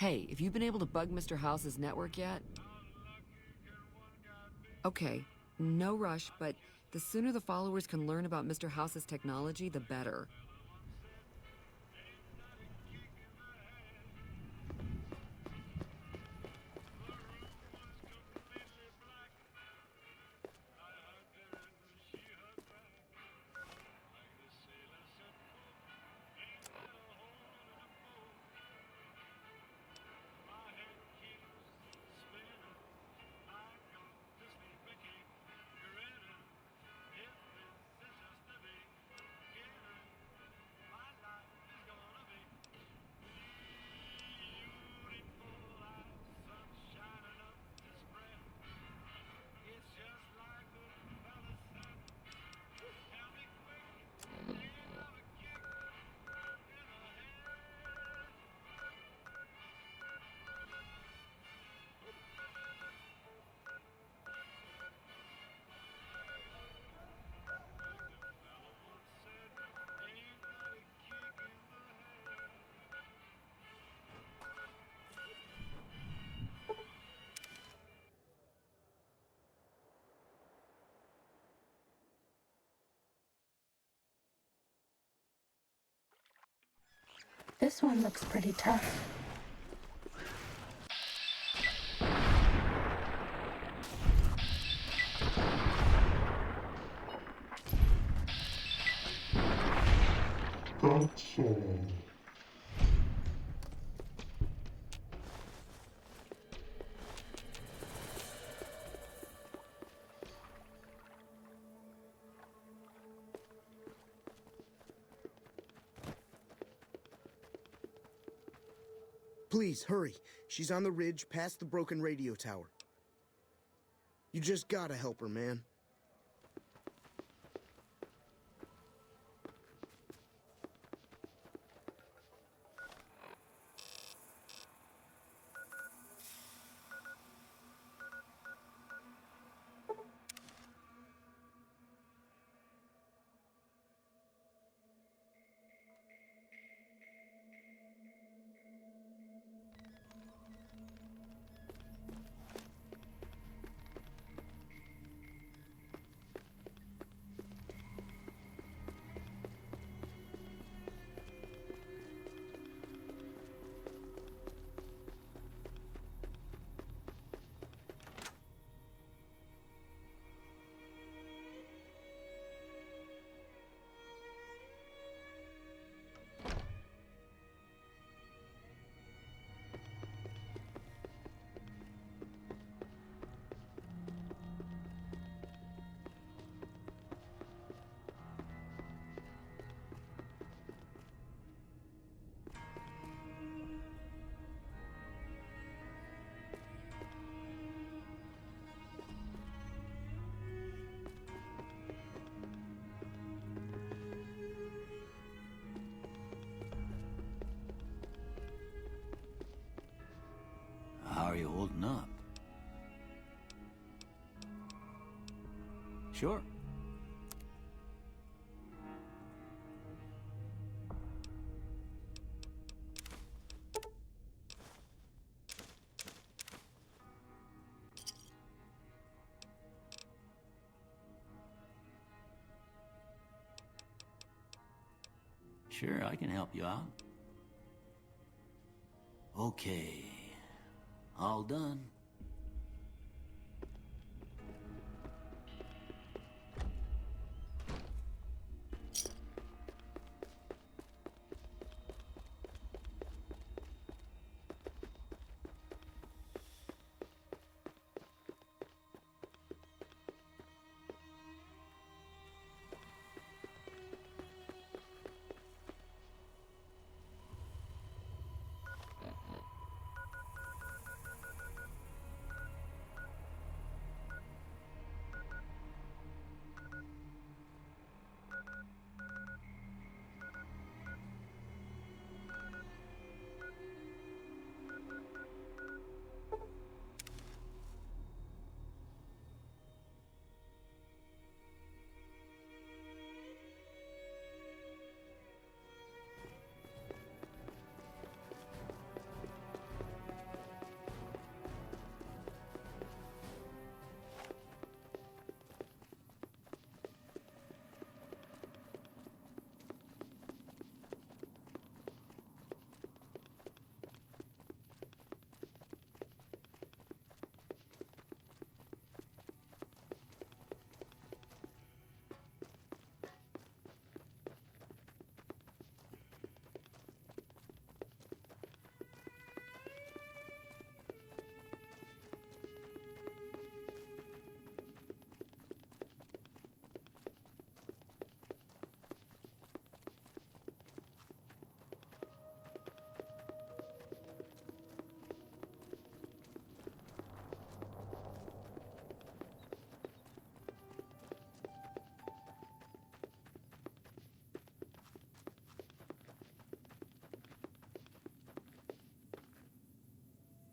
Hey, have you been able to bug Mr. House's network yet? Okay, no rush, but the sooner the followers can learn about Mr. House's technology, the better. This one looks pretty tough. That's all. Please, hurry. She's on the ridge past the broken radio tower. You just gotta help her, man. How are you holding up? Sure. Sure, I can help you out. Okay. All done.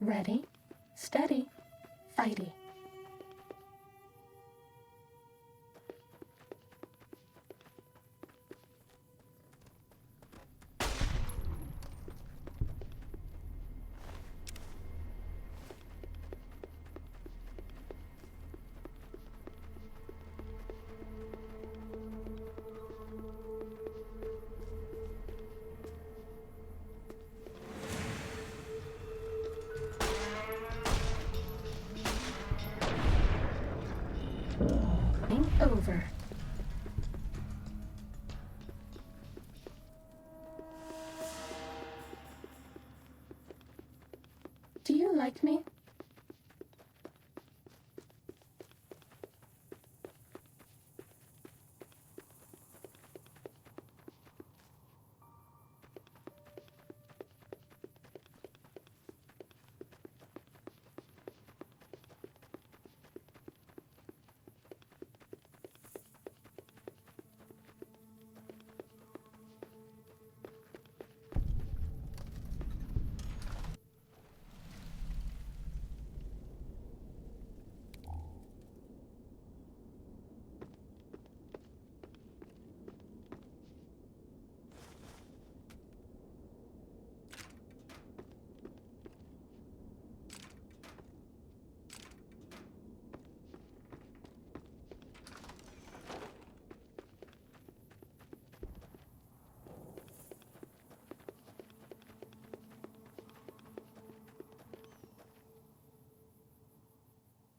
Ready, steady, fighty. Over. Do you like me?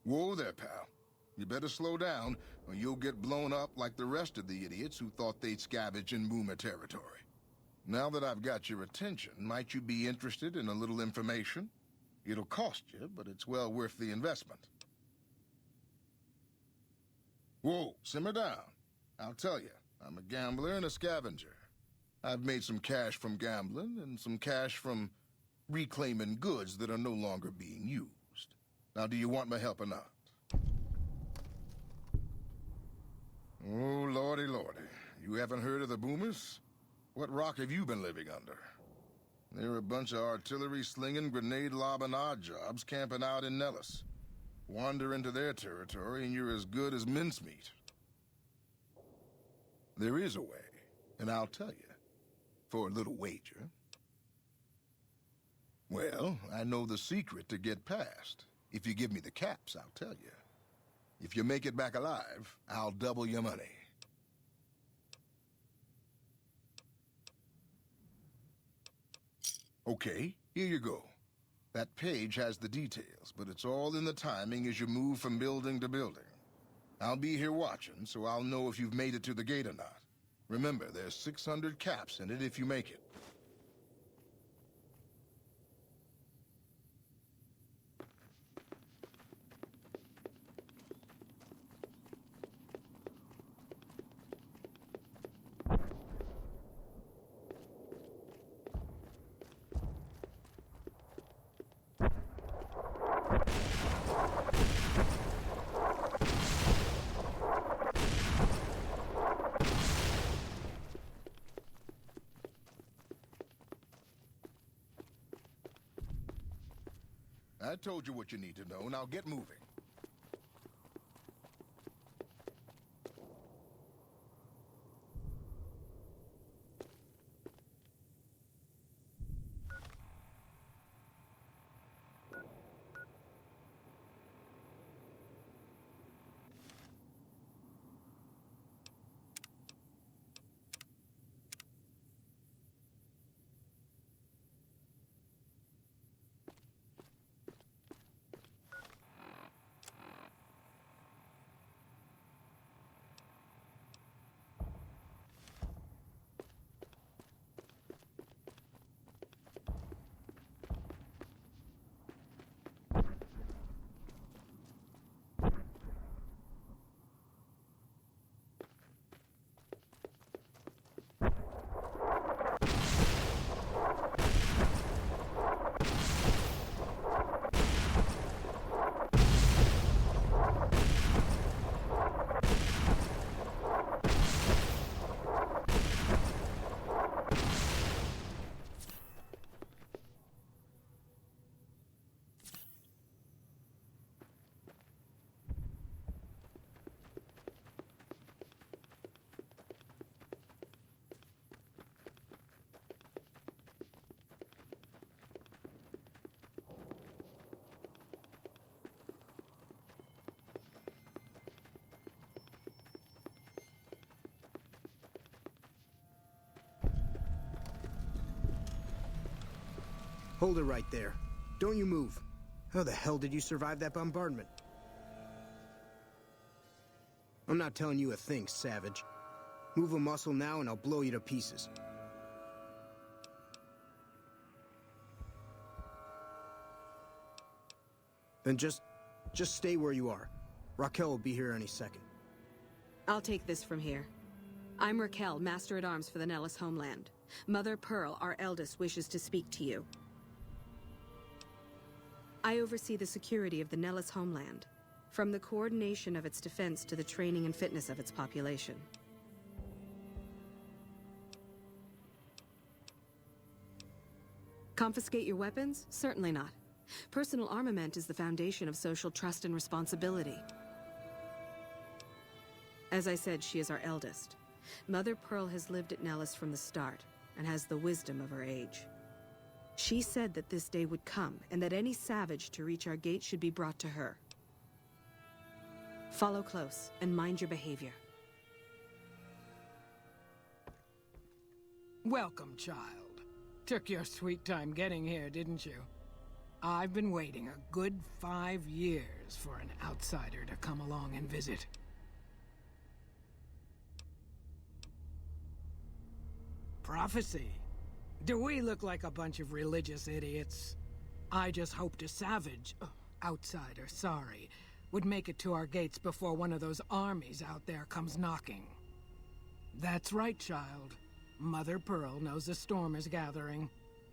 Whoa there, pal. You better slow down, or you'll get blown up like the rest of the idiots who thought they'd scavenge in Boomer territory. Now that I've got your attention, might you be interested in a little information? It'll cost you, but it's well worth the investment. Whoa, simmer down. I'll tell you, I'm a gambler and a scavenger. I've made some cash from gambling and some cash from reclaiming goods that are no longer being used. Now, do you want my help or not? Oh, lordy, lordy. You haven't heard of the Boomers? What rock have you been living under? They're a bunch of artillery-slinging, grenade-lobbing odd jobs camping out in Nellis. Wander into their territory and you're as good as mincemeat. There is a way, and I'll tell you. For a little wager. Well, I know the secret to get past. If you give me the caps, I'll tell you. If you make it back alive, I'll double your money. Okay, here you go. That page has the details, but it's all in the timing as you move from building to building. I'll be here watching, so I'll know if you've made it to the gate or not. Remember, there's 600 caps in it if you make it. I told you what you need to know. Now get moving. Hold it right there. Don't you move. How the hell did you survive that bombardment? I'm not telling you a thing, savage. Move a muscle now and I'll blow you to pieces. Then just stay where you are. Raquel will be here any second. I'll take this from here. I'm Raquel, Master-at-Arms for the Nellis homeland. Mother Pearl, our eldest, wishes to speak to you. I oversee the security of the Nellis homeland, from the coordination of its defense to the training and fitness of its population. Confiscate your weapons? Certainly not. Personal armament is the foundation of social trust and responsibility. As I said, she is our eldest. Mother Pearl has lived at Nellis from the start, and has the wisdom of her age. She said that this day would come, and that any savage to reach our gate should be brought to her. Follow close, and mind your behavior. Welcome, child. Took your sweet time getting here, didn't you? I've been waiting a good 5 years for an outsider to come along and visit. Prophecy. Do we look like a bunch of religious idiots? I just hoped a savage, outsider, sorry, would make it to our gates before one of those armies out there comes knocking. That's right, child. Mother Pearl knows a storm is gathering.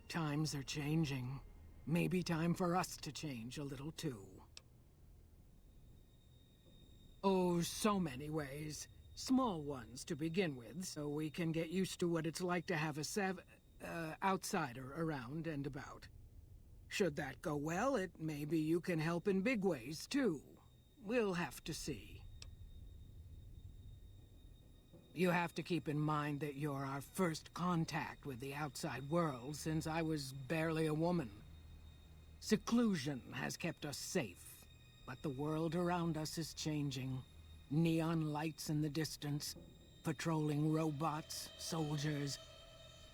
Times are changing. Maybe time for us to change a little too. Oh, so many ways. Small ones to begin with, so we can get used to what it's like to have a outsider around and about. Should that go well, maybe you can help in big ways, too. We'll have to see. You have to keep in mind that you're our first contact with the outside world since I was barely a woman. Seclusion has kept us safe, but the world around us is changing. Neon lights in the distance, patrolling robots, soldiers.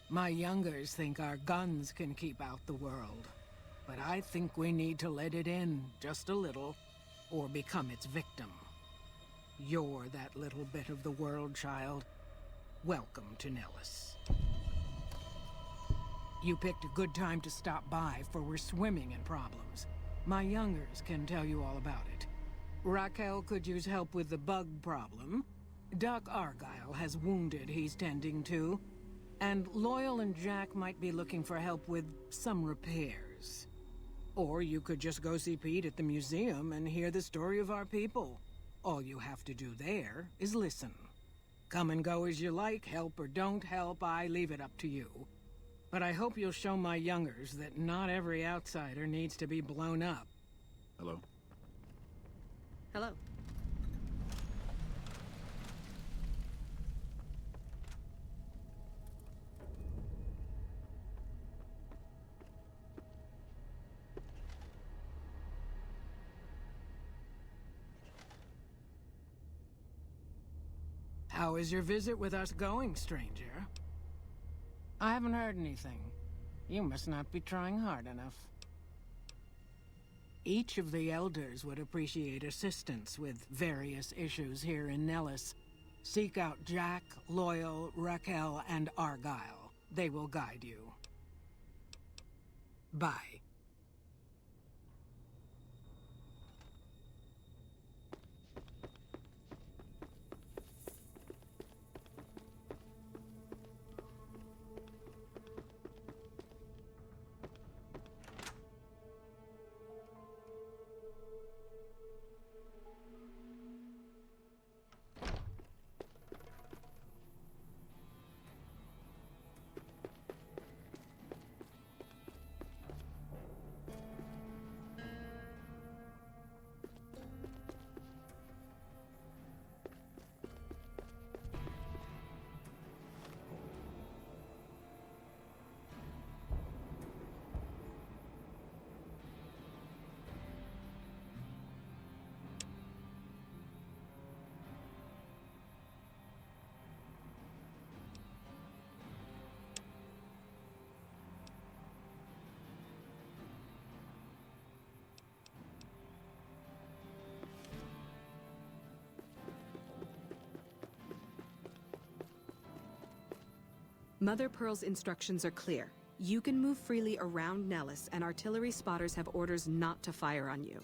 My youngers think our guns can keep out the world, but I think we need to let it in just a little, or become its victim. You're that little bit of the world, child. Welcome to Nellis. You picked a good time to stop by, for we're swimming in problems. My youngers can tell you all about it. Raquel could use help with the bug problem. Doc Argyle has wounded he's tending to. And Loyal and Jack might be looking for help with some repairs. Or you could just go see Pete at the museum and hear the story of our people. All you have to do there is listen. Come and go as you like, help or don't help, I leave it up to you. But I hope you'll show my youngers that not every outsider needs to be blown up. Hello? Hello. How is your visit with us going, stranger? I haven't heard anything. You must not be trying hard enough. Each of the elders would appreciate assistance with various issues here in Nellis. Seek out Jack, Loyal, Raquel, and Argyle. They will guide you. Bye. Mother Pearl's instructions are clear. You can move freely around Nellis, and artillery spotters have orders not to fire on you.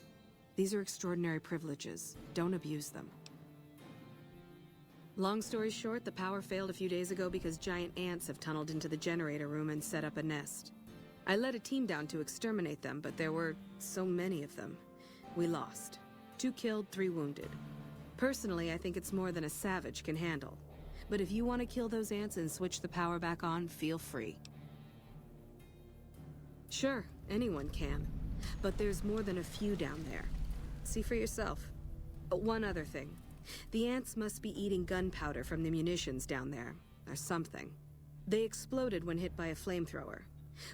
These are extraordinary privileges. Don't abuse them. Long story short, the power failed a few days ago because giant ants have tunneled into the generator room and set up a nest. I led a team down to exterminate them, but there were so many of them. We lost. 2 killed, 3 wounded. Personally, I think it's more than a savage can handle. But if you want to kill those ants and switch the power back on, feel free. Sure, anyone can. But there's more than a few down there. See for yourself. One other thing. The ants must be eating gunpowder from the munitions down there, or something. They exploded when hit by a flamethrower.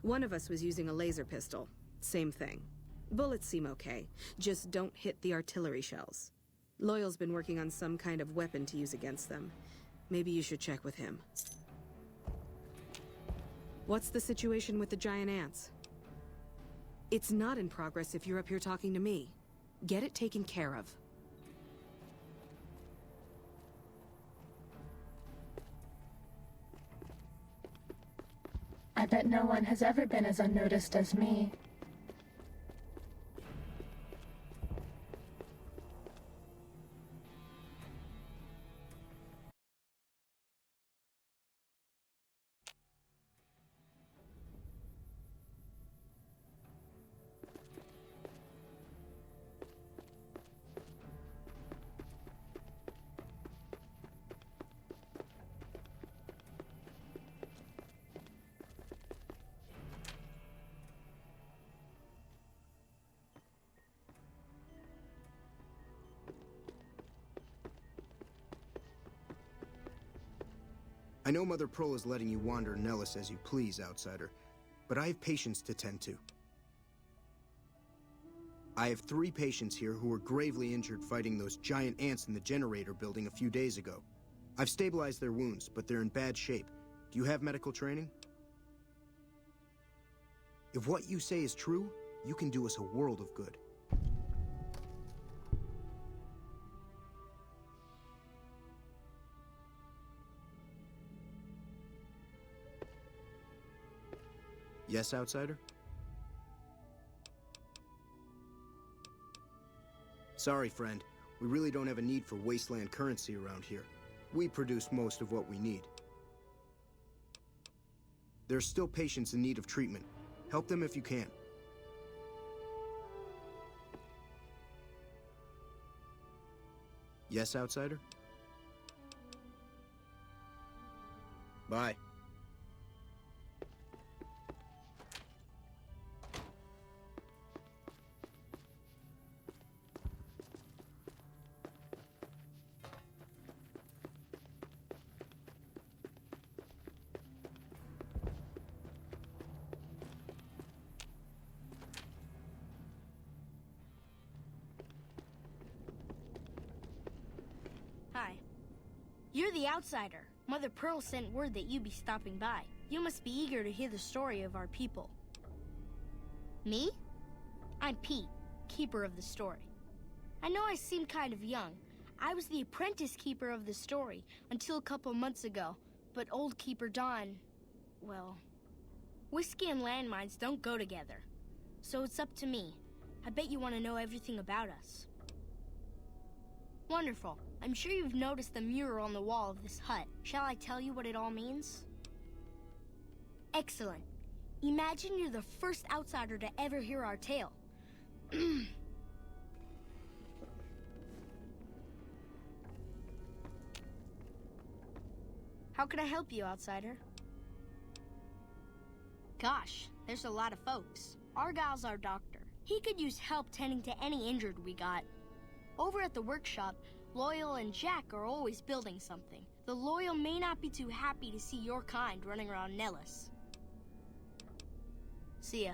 One of us was using a laser pistol. Same thing. Bullets seem okay, just don't hit the artillery shells. Loyal's been working on some kind of weapon to use against them. Maybe you should check with him. What's the situation with the giant ants? It's not in progress if you're up here talking to me. Get it taken care of. I bet no one has ever been as unnoticed as me. I know Mother Pearl is letting you wander Nellis as you please, Outsider, but I have patients to tend to. I have 3 patients here who were gravely injured fighting those giant ants in the generator building a few days ago. I've stabilized their wounds, but they're in bad shape. Do you have medical training? If what you say is true, you can do us a world of good. Yes, Outsider? Sorry, friend. We really don't have a need for wasteland currency around here. We produce most of what we need. There are still patients in need of treatment. Help them if you can. Yes, Outsider? Bye. Hi. You're the Outsider. Mother Pearl sent word that you'd be stopping by. You must be eager to hear the story of our people. Me? I'm Pete, keeper of the story. I know I seem kind of young. I was the apprentice keeper of the story until a couple months ago, but old Keeper Don, well, whiskey and landmines don't go together. So it's up to me. I bet you want to know everything about us. Wonderful. I'm sure you've noticed the mural on the wall of this hut. Shall I tell you what it all means? Excellent. Imagine you're the first outsider to ever hear our tale. How can I help you, Outsider? Gosh, there's a lot of folks. Argyle's our doctor. He could use help tending to any injured we got. Over at the workshop, Loyal and Jack are always building something. The Loyal may not be too happy to see your kind running around Nellis. See ya.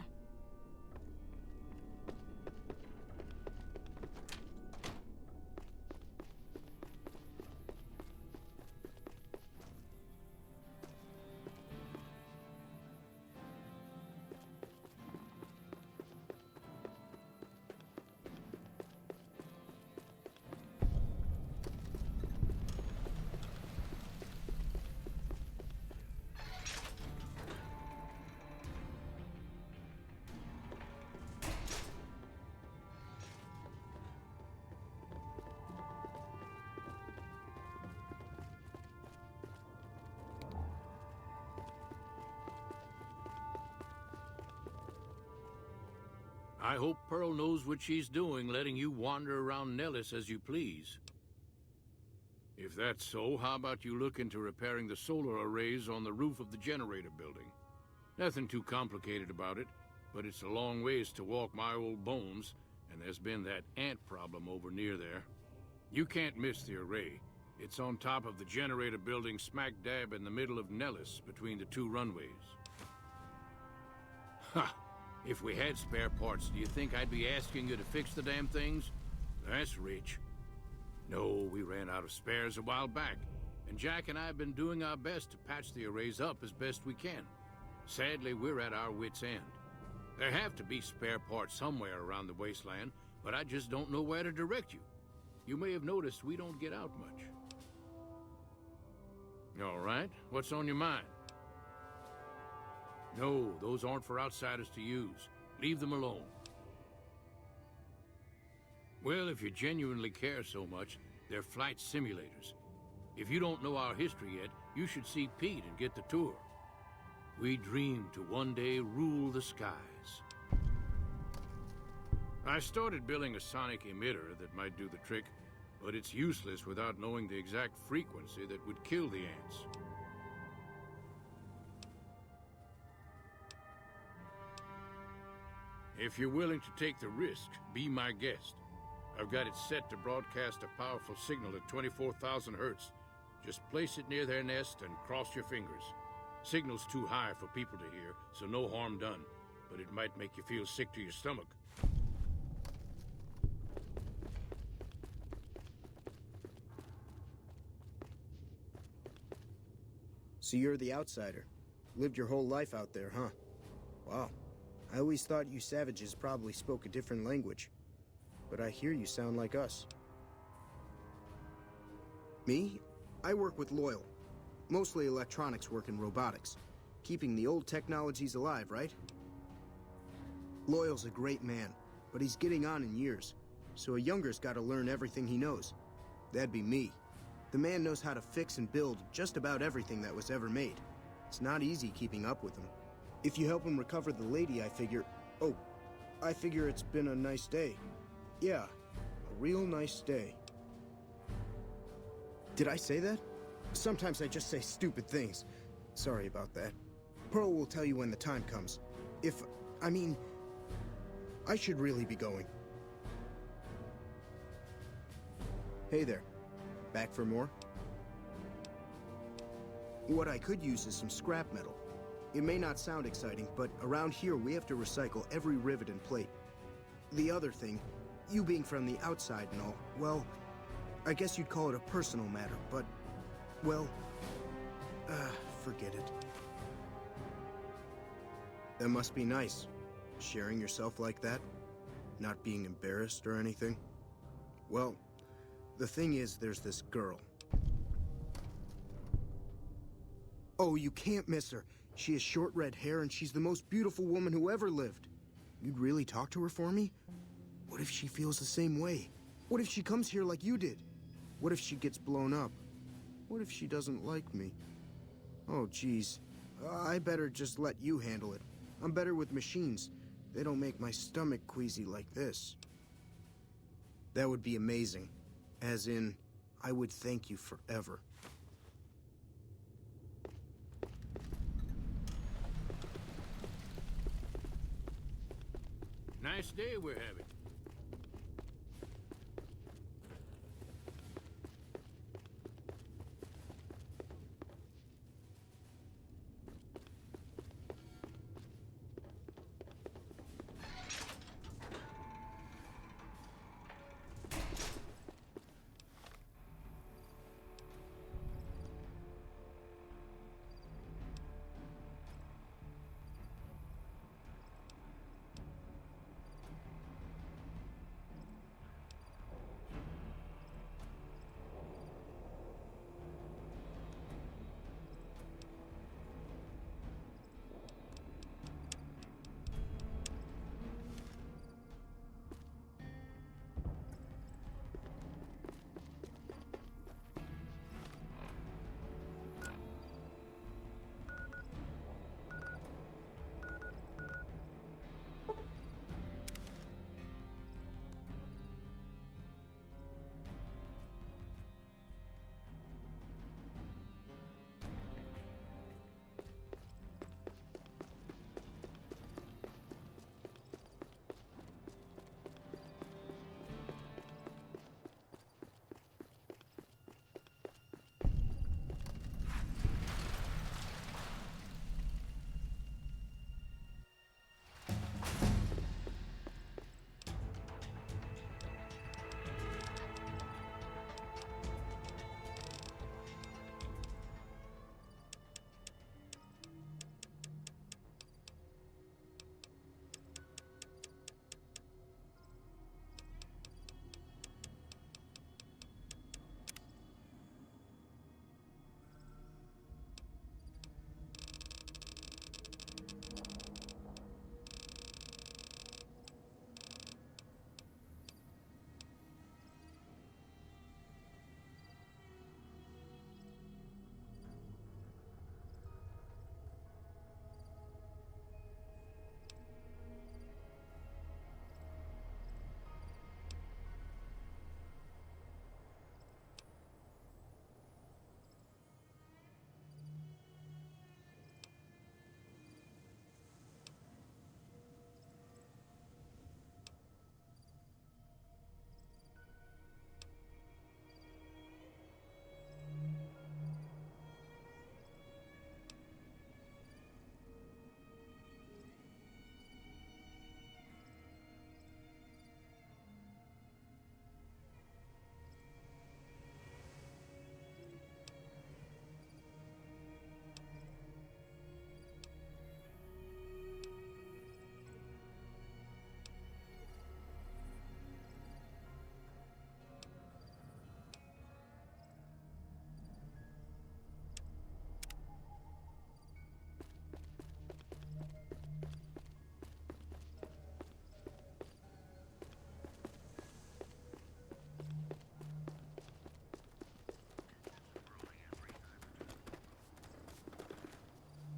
I hope Pearl knows what she's doing, letting you wander around Nellis as you please. If that's so, how about you look into repairing the solar arrays on the roof of the generator building? Nothing too complicated about it, but it's a long ways to walk my old bones, and there's been that ant problem over near there. You can't miss the array. It's on top of the generator building smack dab in the middle of Nellis, between the 2 runways. Ha! If we had spare parts, do you think I'd be asking you to fix the damn things? That's rich. No, we ran out of spares a while back, and Jack and I have been doing our best to patch the arrays up as best we can. Sadly, we're at our wits' end. There have to be spare parts somewhere around the wasteland, but I just don't know where to direct you. You may have noticed we don't get out much. All right, what's on your mind? No, those aren't for outsiders to use. Leave them alone. Well, if you genuinely care so much, they're flight simulators. If you don't know our history yet, you should see Pete and get the tour. We dream to one day rule the skies. I started building a sonic emitter that might do the trick, but it's useless without knowing the exact frequency that would kill the ants. If you're willing to take the risk, be my guest. I've got it set to broadcast a powerful signal at 24,000 hertz. Just place it near their nest and cross your fingers. Signal's too high for people to hear, so no harm done. But it might make you feel sick to your stomach. So you're the outsider. Lived your whole life out there, huh? Wow. I always thought you savages probably spoke a different language. But I hear you sound like us. Me? I work with Loyal. Mostly electronics work and robotics. Keeping the old technologies alive, right? Loyal's a great man, but he's getting on in years. So a younger's gotta learn everything he knows. That'd be me. The man knows how to fix and build just about everything that was ever made. It's not easy keeping up with him. If you help him recover the lady, I figure... Oh, I figure it's been a nice day. Yeah, a real nice day. Did I say that? Sometimes I just say stupid things. Sorry about that. Pearl will tell you when the time comes. I should really be going. Hey there. Back for more? What I could use is some scrap metal. It may not sound exciting, but around here we have to recycle every rivet and plate. The other thing, you being from the outside and all, well, I guess you'd call it a personal matter, but, well, forget it. That must be nice, sharing yourself like that, not being embarrassed or anything. Well, the thing is, there's this girl. Oh, you can't miss her. She has short red hair and she's the most beautiful woman who ever lived. You'd really talk to her for me? What if she feels the same way? What if she comes here like you did? What if she gets blown up? What if she doesn't like me? Oh, geez. I better just let you handle it. I'm better with machines. They don't make my stomach queasy like this. That would be amazing. As in, I would thank you forever. Nice day we're having.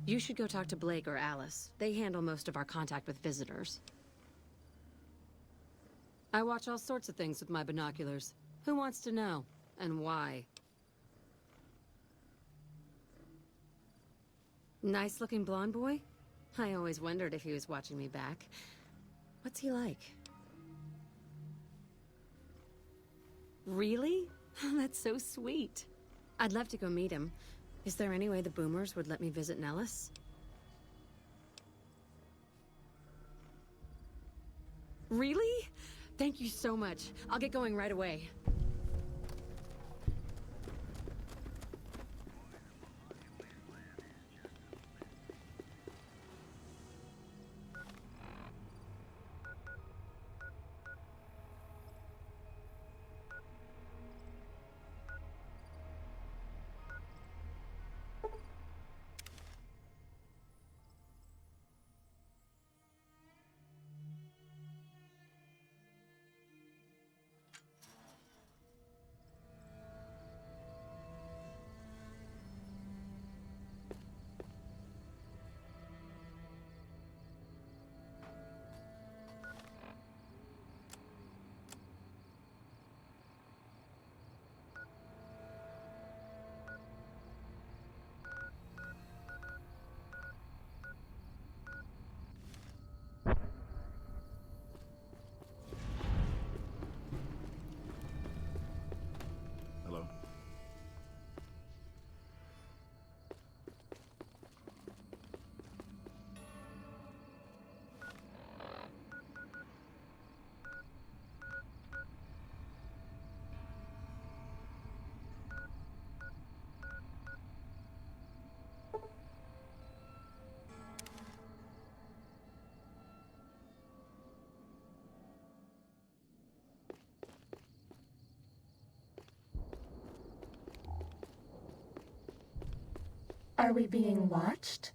You should go talk to Blake or Alice. They handle most of our contact with visitors. I watch all sorts of things with my binoculars. Who wants to know? And why? Nice-looking blonde boy? I always wondered if he was watching me back. What's he like? Really? That's so sweet. I'd love to go meet him. Is there any way the Boomers would let me visit Nellis? Really? Thank you so much. I'll get going right away. Hello? Are we being watched?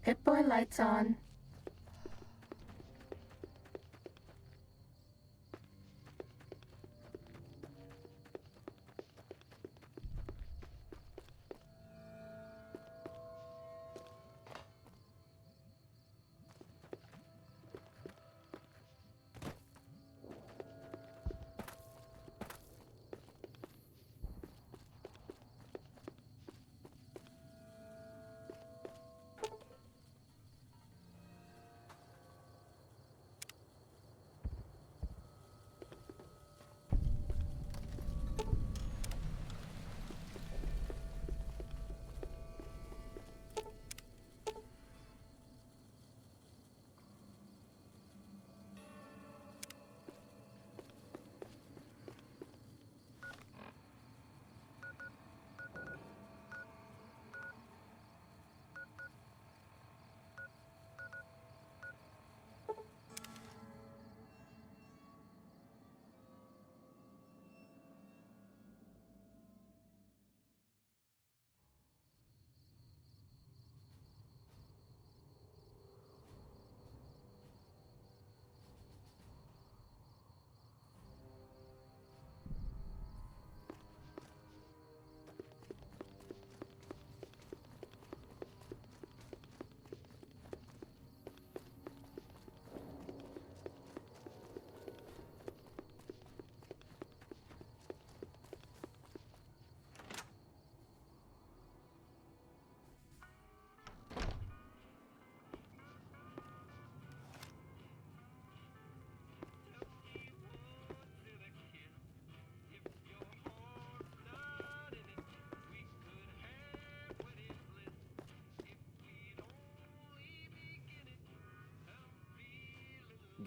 Pip-Boy lights on.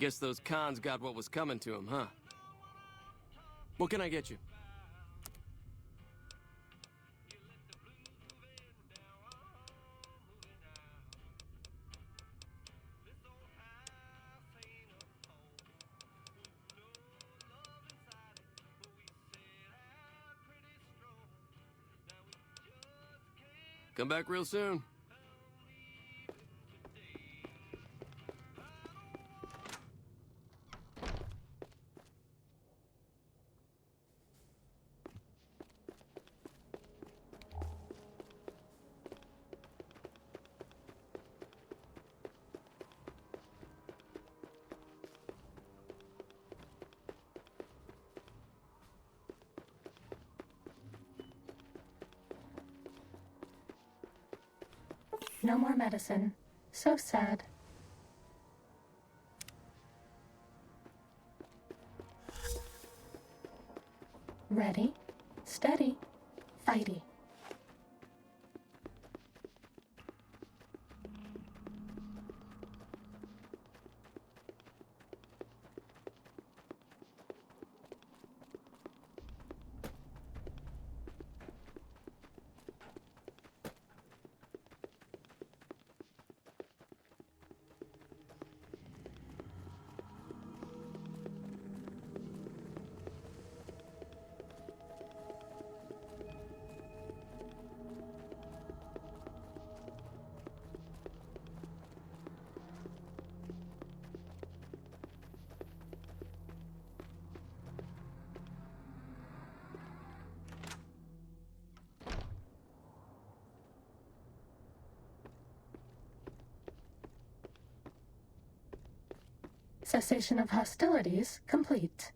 Guess those cons got what was coming to them, huh? What can I get you? Come back real soon. No more medicine. So sad. Ready, steady, fighty. Cessation of hostilities complete.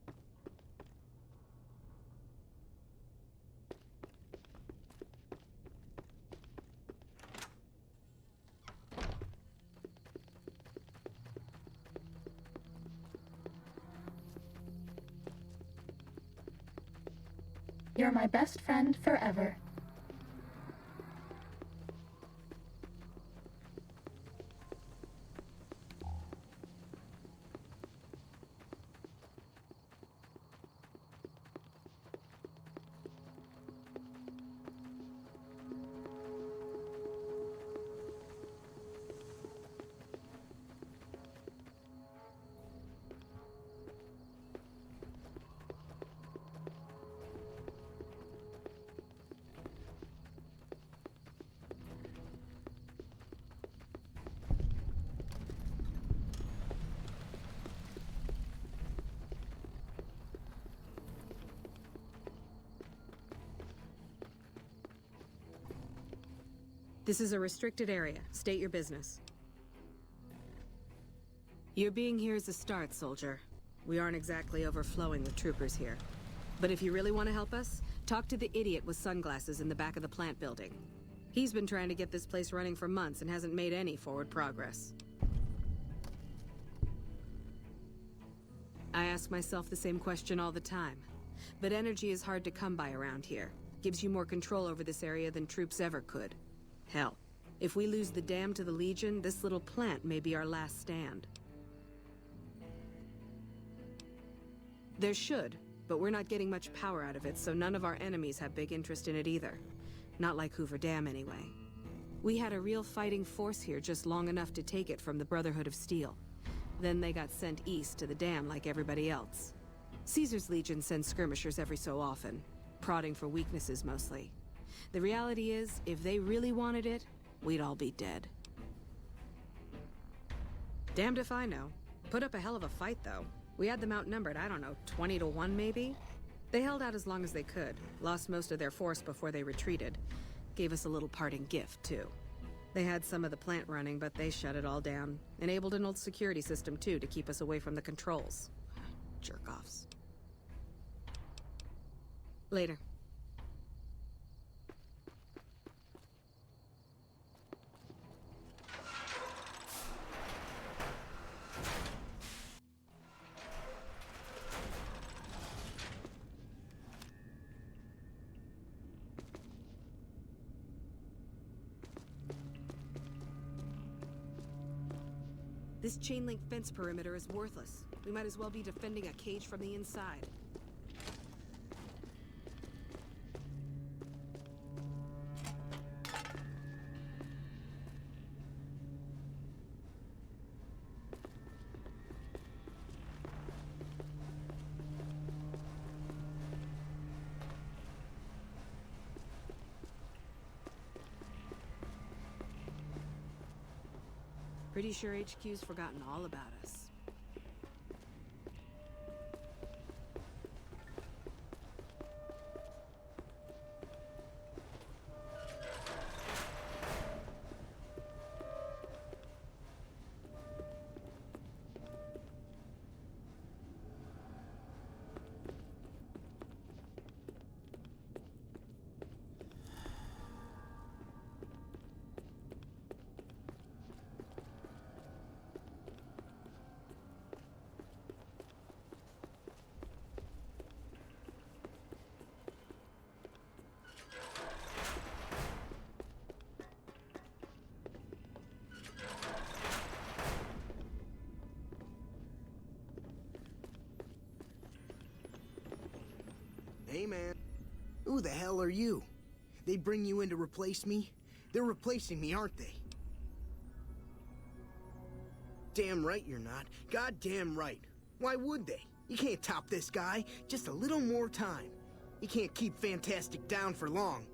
You're my best friend forever. This is a restricted area. State your business. Your being here is a start, soldier. We aren't exactly overflowing with troopers here. But if you really want to help us, talk to the idiot with sunglasses in the back of the plant building. He's been trying to get this place running for months and hasn't made any forward progress. I ask myself the same question all the time. But energy is hard to come by around here. Gives you more control over this area than troops ever could. Hell, if we lose the dam to the Legion, this little plant may be our last stand. There should, but we're not getting much power out of it, so none of our enemies have big interest in it either. Not like Hoover Dam, anyway. We had a real fighting force here just long enough to take it from the Brotherhood of Steel. Then they got sent east to the dam like everybody else. Caesar's Legion sends skirmishers every so often, prodding for weaknesses mostly. The reality is, if they really wanted it, we'd all be dead. Damned if I know. Put up a hell of a fight, though. We had them outnumbered, I don't know, 20 to 1 maybe? They held out as long as they could, lost most of their force before they retreated. Gave us a little parting gift, too. They had some of the plant running, but they shut it all down. Enabled an old security system, too, to keep us away from the controls. Jerk-offs. Later. This chain-link fence perimeter is worthless. We might as well be defending a cage from the inside. Pretty sure HQ's forgotten all about us. Hey, man. Who the hell are you? They bring you in to replace me? They're replacing me, aren't they? Damn right you're not. Goddamn right. Why would they? You can't top this guy. Just a little more time. You can't keep Fantastic down for long.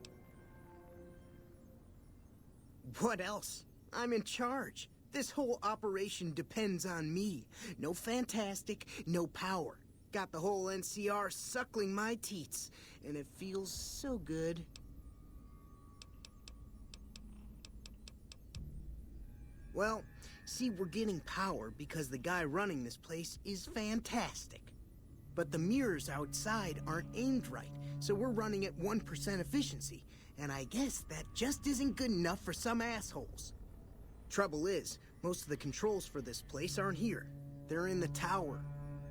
What else? I'm in charge. This whole operation depends on me. No Fantastic, no power. Got the whole NCR suckling my teats, and it feels so good. Well, see, we're getting power because the guy running this place is fantastic. But the mirrors outside aren't aimed right, so we're running at 1% efficiency, and I guess that just isn't good enough for some assholes. Trouble is, most of the controls for this place aren't here. They're in the tower.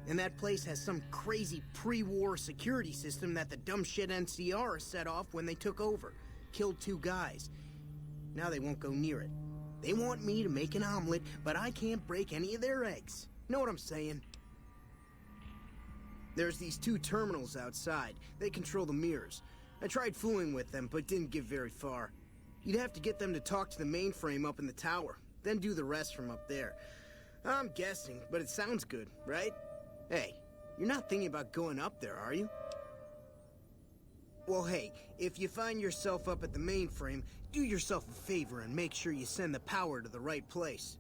And that place has some crazy pre-war security system that the dumb shit NCR set off when they took over. Killed 2 guys. Now they won't go near it. They want me to make an omelet, but I can't break any of their eggs. Know what I'm saying? There's these 2 terminals outside. They control the mirrors. I tried fooling with them, but didn't get very far. You'd have to get them to talk to the mainframe up in the tower, then do the rest from up there. I'm guessing, but it sounds good, right? Hey, you're not thinking about going up there, are you? Well, hey, if you find yourself up at the mainframe, do yourself a favor and make sure you send the power to the right place.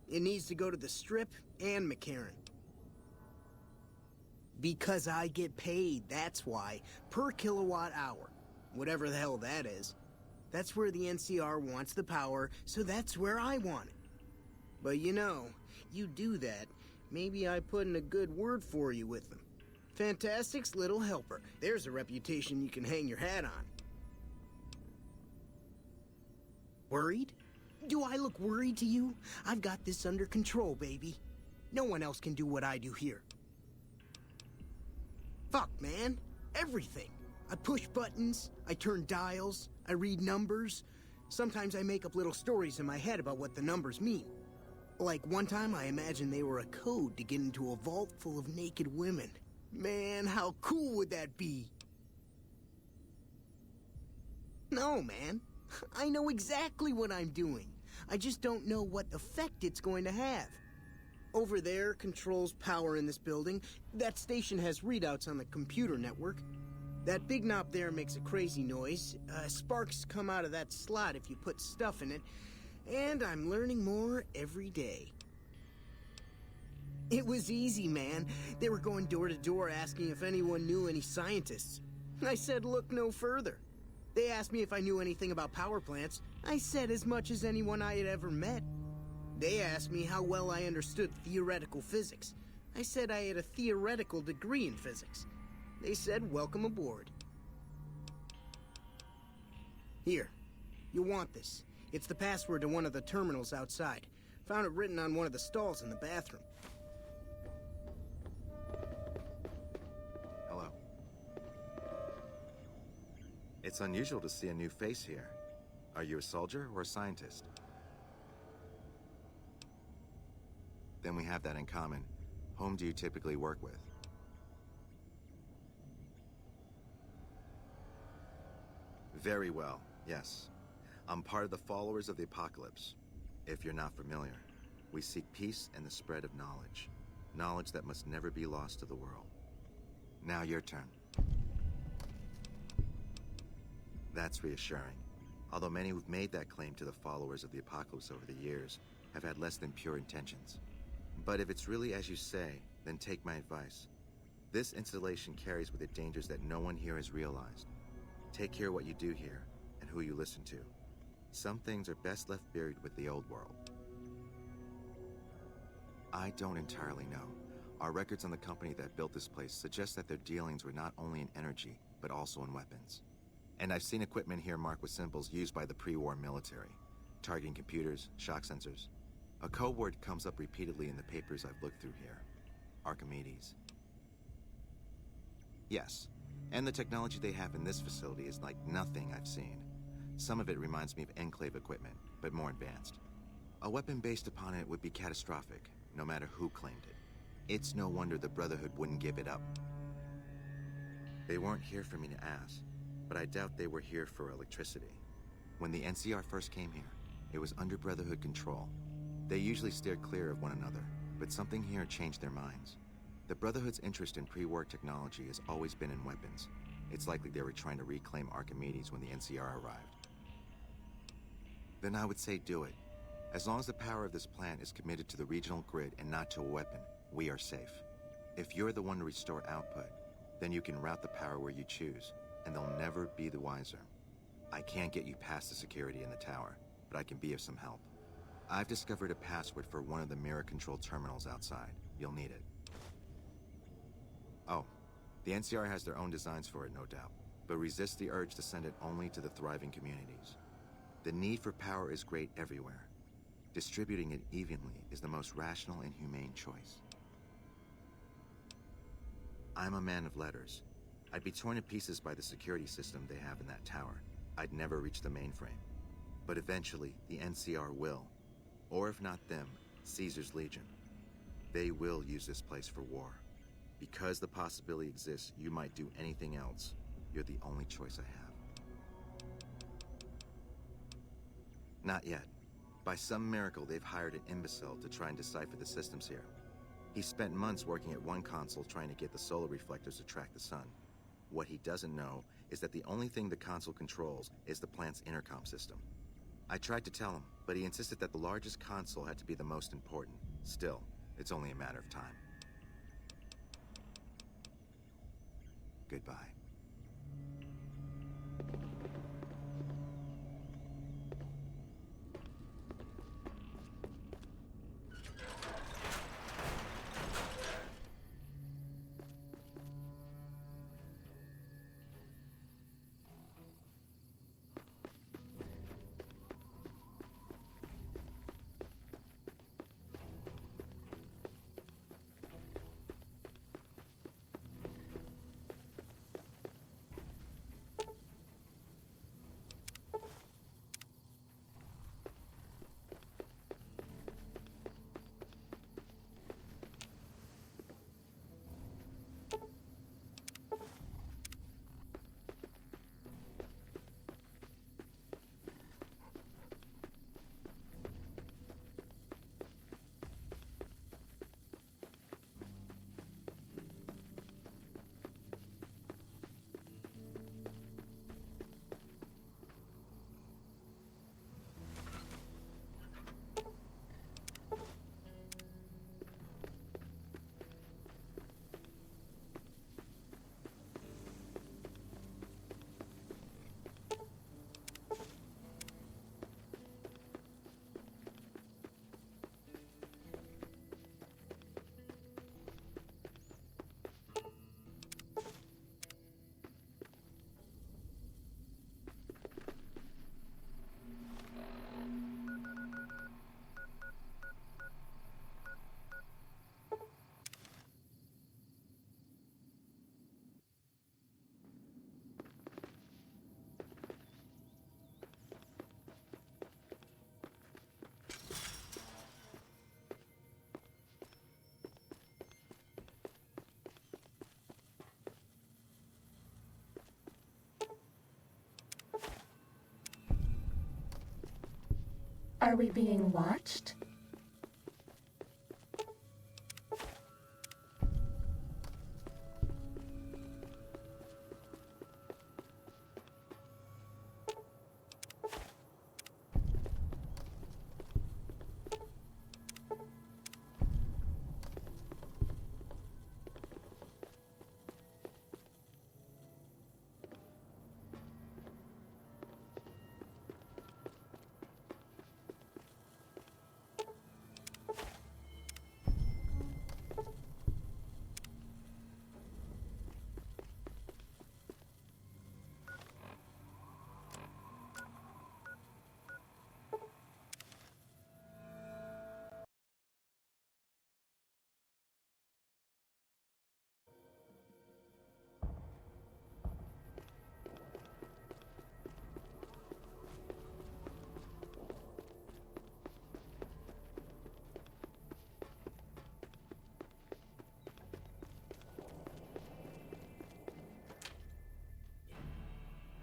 It needs to go to the Strip and McCarran. Because I get paid, that's why. Per kilowatt hour. Whatever the hell that is. That's where the NCR wants the power, so that's where I want it. But you know, you do that, maybe I put in a good word for you with them. Fantastic's little helper. There's a reputation you can hang your hat on. Worried? Do I look worried to you? I've got this under control, baby. No one else can do what I do here. Fuck, man. Everything. I push buttons, I turn dials, I read numbers. Sometimes I make up little stories in my head about what the numbers mean. Like one time I imagined they were a code to get into a vault full of naked women. Man, how cool would that be? No, man. I know exactly what I'm doing. I just don't know what effect it's going to have. Over there controls power in this building. That station has readouts on the computer network. That big knob there makes a crazy noise. Sparks come out of that slot if you put stuff in it. And I'm learning more every day. It was easy, man. They were going door to door asking if anyone knew any scientists. I said look no further. They asked me if I knew anything about power plants. I said as much as anyone I had ever met. They asked me how well I understood theoretical physics. I said I had a theoretical degree in physics. They said welcome aboard. Here, you'll want this. It's the password to one of the terminals outside. Found it written on one of the stalls in the bathroom. Hello. It's unusual to see a new face here. Are you a soldier or a scientist? Then we have that in common. Whom do you typically work with? Very well, yes. I'm part of the followers of the apocalypse. If you're not familiar, we seek peace and the spread of knowledge. Knowledge that must never be lost to the world. Now your turn. That's reassuring. Although many who've made that claim to the followers of the apocalypse over the years have had less than pure intentions. But if it's really as you say, then take my advice. This installation carries with it dangers that no one here has realized. Take care of what you do here and who you listen to. Some things are best left buried with the old world. I don't entirely know. Our records on the company that built this place suggest that their dealings were not only in energy, but also in weapons. And I've seen equipment here marked with symbols used by the pre-war military, targeting computers, shock sensors. A code word comes up repeatedly in the papers I've looked through here. Archimedes. Yes, and the technology they have in this facility is like nothing I've seen. Some of it reminds me of Enclave equipment, but more advanced. A weapon based upon it would be catastrophic, no matter who claimed it. It's no wonder the Brotherhood wouldn't give it up. They weren't here for me to ask, but I doubt they were here for electricity. When the NCR first came here, it was under Brotherhood control. They usually steered clear of one another, but something here changed their minds. The Brotherhood's interest in pre-war technology has always been in weapons. It's likely they were trying to reclaim Archimedes when the NCR arrived. Then I would say do it. As long as the power of this plant is committed to the regional grid and not to a weapon, we are safe. If you're the one to restore output, then you can route the power where you choose, and they'll never be the wiser. I can't get you past the security in the tower, but I can be of some help. I've discovered a password for one of the mirror control terminals outside. You'll need it. Oh, the NCR has their own designs for it, no doubt, but resist the urge to send it only to the thriving communities. The need for power is great everywhere. Distributing it evenly is the most rational and humane choice. I'm a man of letters. I'd be torn to pieces by the security system they have in that tower. I'd never reach the mainframe. But eventually, the NCR will. Or if not them, Caesar's Legion. They will use this place for war. Because the possibility exists you might do anything else, you're the only choice I have. Not yet. By some miracle, they've hired an imbecile to try and decipher the systems here. He spent months working at one console trying to get the solar reflectors to track the sun. What he doesn't know is that the only thing the console controls is the plant's intercom system. I tried to tell him, but he insisted that the largest console had to be the most important. Still, it's only a matter of time. Goodbye. Are we being watched?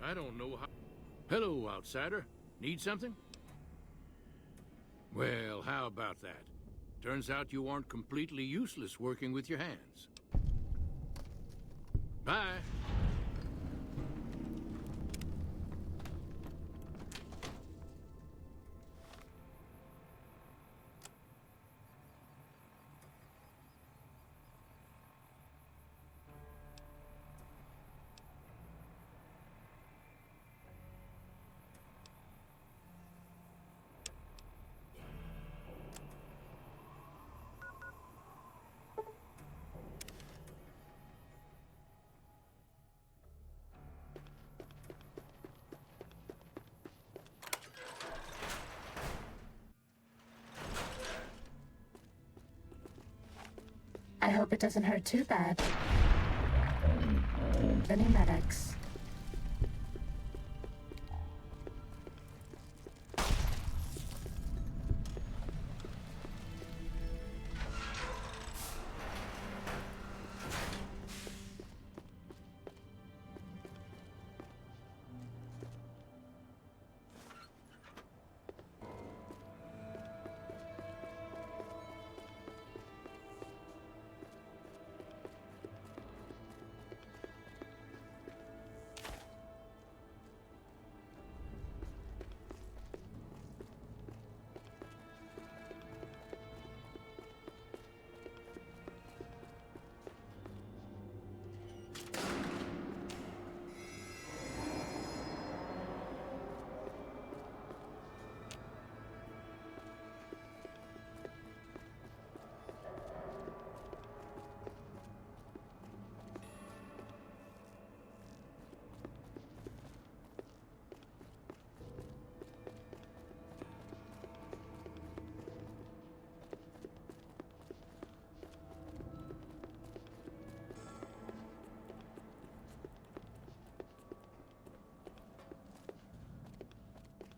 I don't know how... Hello, outsider. Need something? Well, how about that? Turns out you aren't completely useless working with your hands. Bye. I hope it doesn't hurt too bad. Any medics?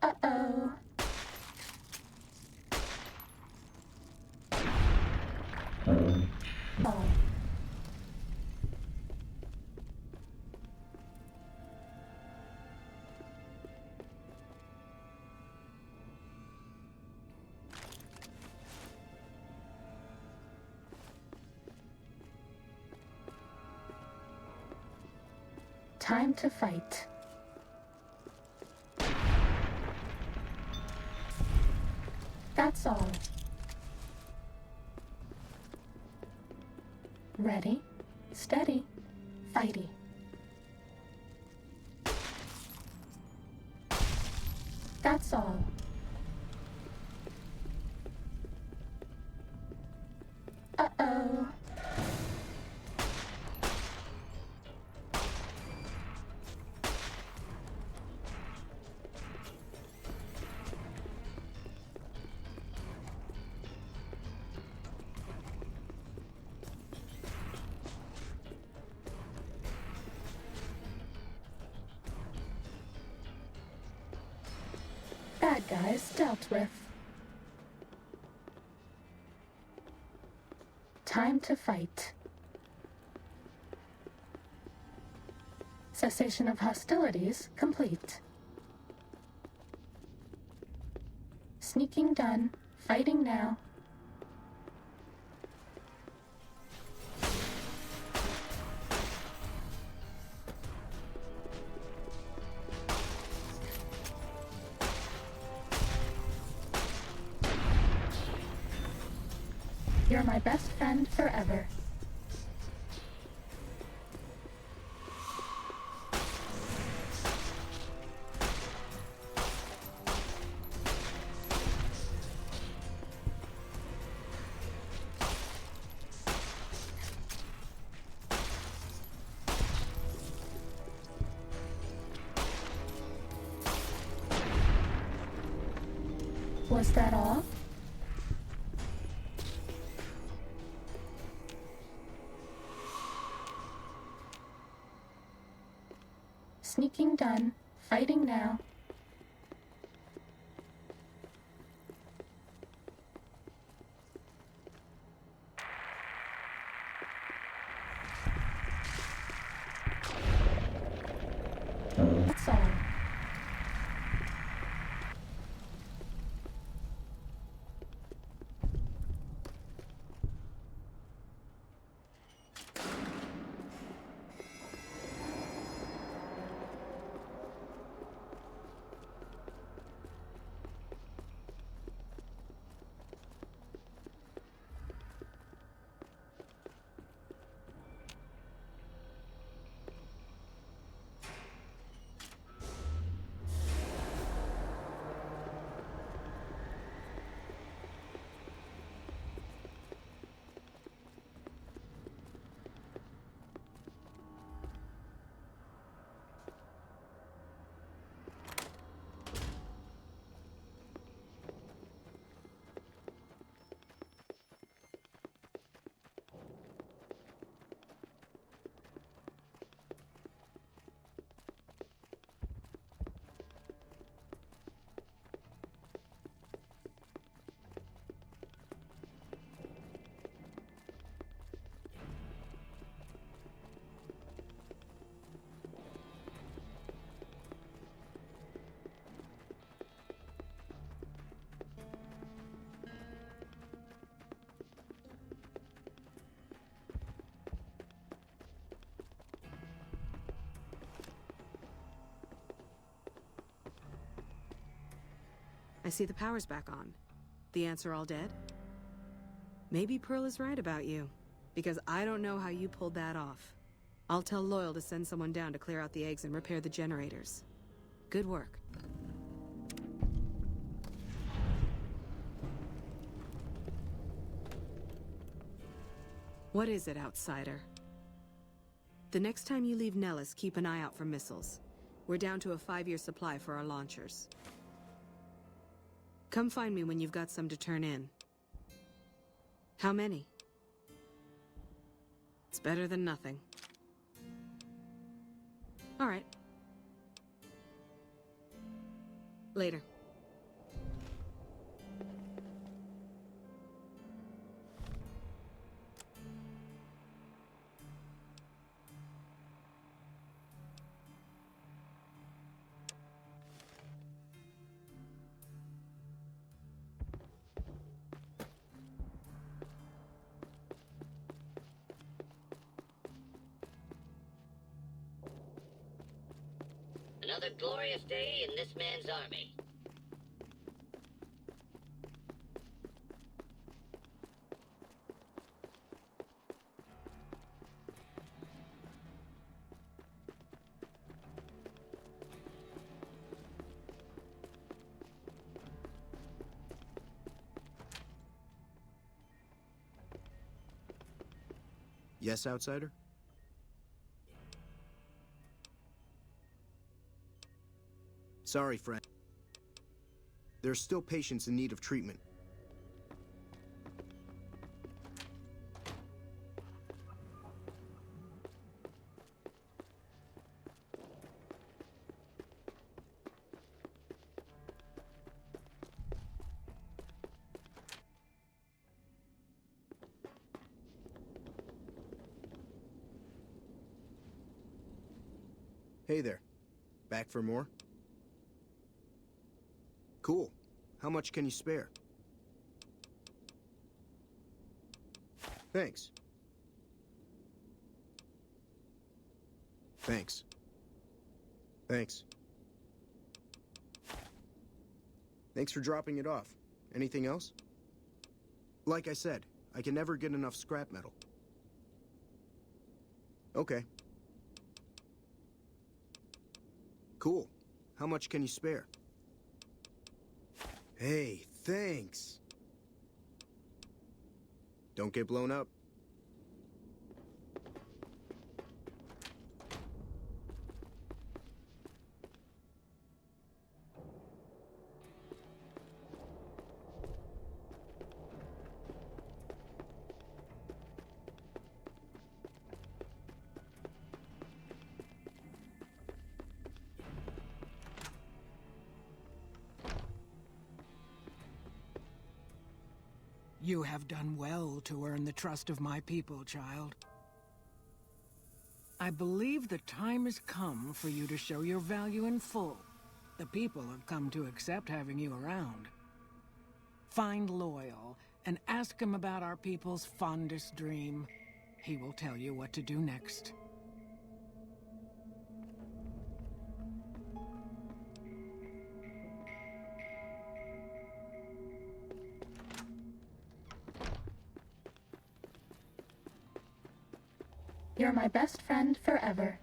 Uh-oh. Oh. Time to fight. That's all. Ready, steady, fighty. That's all. Uh-oh. Bad guys dealt with. Time to fight. Cessation of hostilities complete. Sneak Sneaking done. Fighting now. You're my best friend forever. Was that all? Sneaking done. Fighting now. That's all. I see the power's back on. The ants are all dead? Maybe Pearl is right about you, because I don't know how you pulled that off. I'll tell Loyal to send someone down to clear out the eggs and repair the generators. Good work. What is it, outsider? The next time you leave Nellis, keep an eye out for missiles. We're down to a 5-year supply for our launchers. Come find me when you've got some to turn in. How many? It's better than nothing. All right. Later. Another glorious day in this man's army. Yes, outsider? Sorry, friend. There's still patients in need of treatment. Hey there. Back for more? Cool. How much can you spare? Thanks. Thanks. Thanks. Thanks for dropping it off. Anything else? Like I said, I can never get enough scrap metal. Okay. Cool. How much can you spare? Hey, thanks. Don't get blown up. You have done well to earn the trust of my people, child. I believe the time has come for you to show your value in full. The people have come to accept having you around. Find Loyal and ask him about our people's fondest dream. He will tell you what to do next. You're my best friend forever.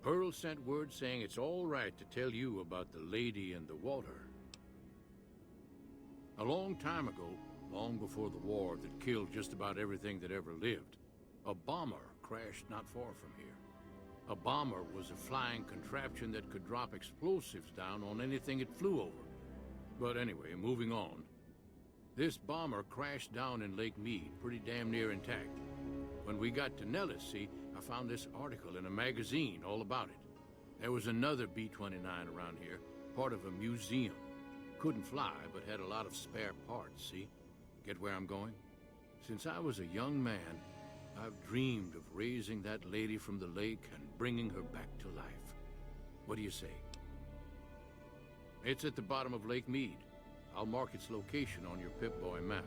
Pearl sent word saying it's all right to tell you about the lady in the water. A long time ago, long before the war that killed just about everything that ever lived, a bomber crashed not far from here. A bomber was a flying contraption that could drop explosives down on anything it flew over. But anyway, moving on. This bomber crashed down in Lake Mead, pretty damn near intact. When we got to Nellis, see, I found this article in a magazine all about it. There was another B-29 around here, part of a museum. Couldn't fly, but had a lot of spare parts, see? Get where I'm going? Since I was a young man, I've dreamed of raising that lady from the lake and bringing her back to life. What do you say? It's at the bottom of Lake Mead. I'll mark its location on your Pip-Boy map.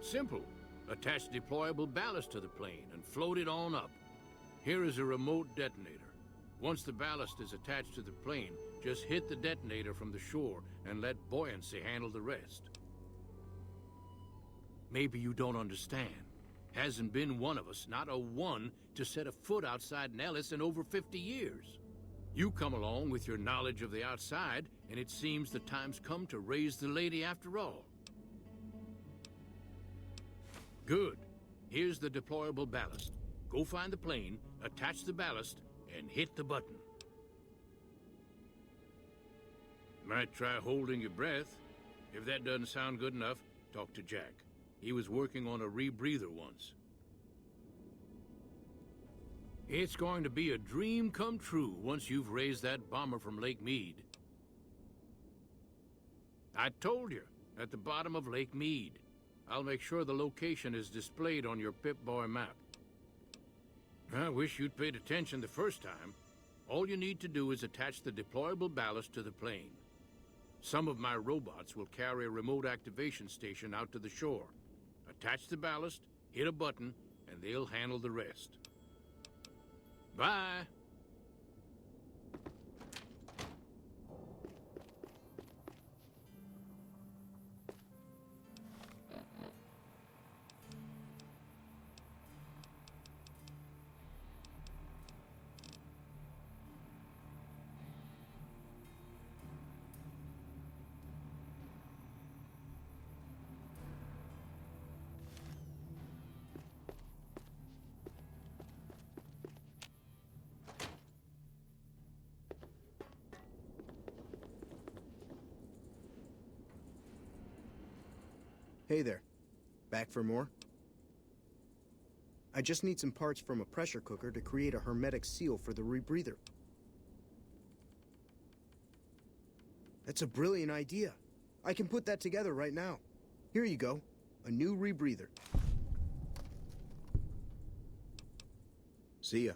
Simple. Attach deployable ballast to the plane and float it on up. Here is a remote detonator. Once the ballast is attached to the plane, just hit the detonator from the shore and let buoyancy handle the rest. Maybe you don't understand. Hasn't been one of us, not a one, to set a foot outside Nellis in over 50 years. You come along with your knowledge of the outside, and it seems the time's come to raise the lady after all. Good. Here's the deployable ballast. Go find the plane, attach the ballast, and hit the button. Might try holding your breath. If that doesn't sound good enough, talk to Jack. He was working on a rebreather once. It's going to be a dream come true once you've raised that bomber from Lake Mead. I told you, at the bottom of Lake Mead. I'll make sure the location is displayed on your Pip-Boy map. I wish you'd paid attention the first time. All you need to do is attach the deployable ballast to the plane. Some of my robots will carry a remote activation station out to the shore. Attach the ballast, hit a button, and they'll handle the rest. Bye! Hey there. Back for more? I just need some parts from a pressure cooker to create a hermetic seal for the rebreather. That's a brilliant idea. I can put that together right now. Here you go. A new rebreather. See ya.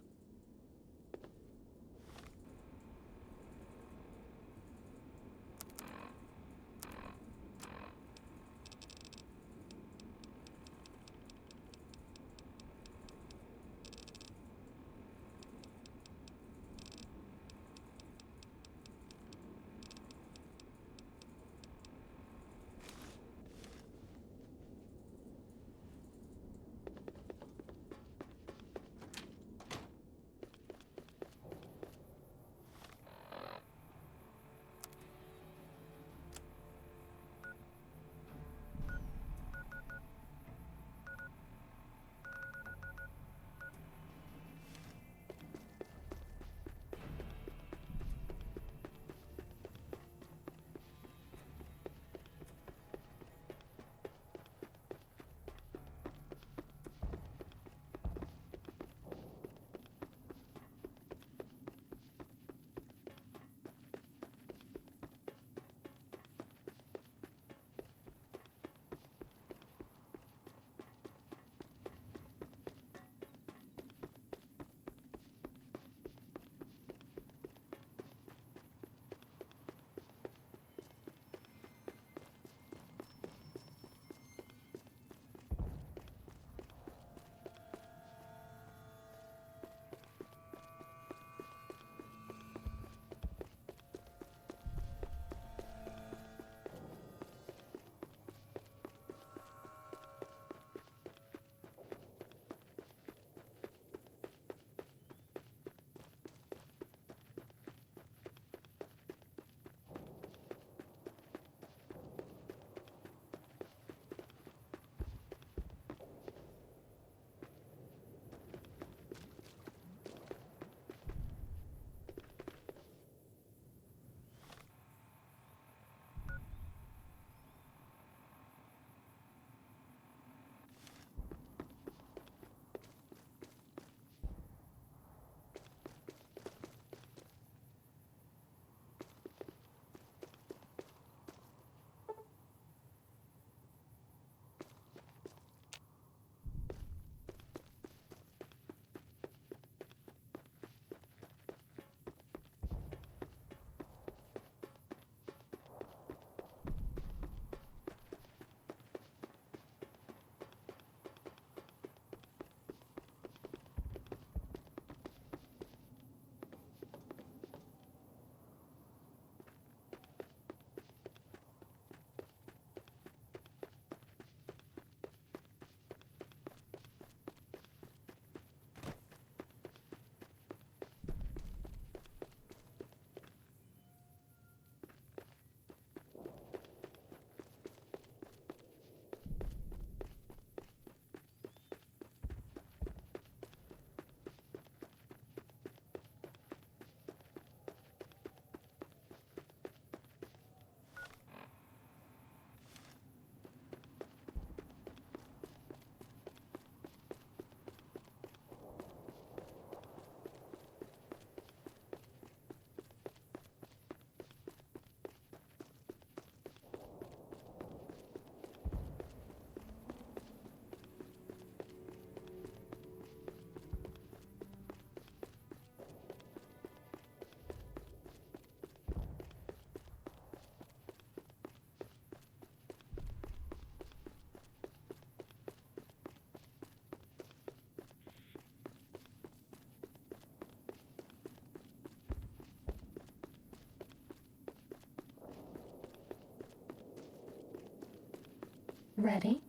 Ready,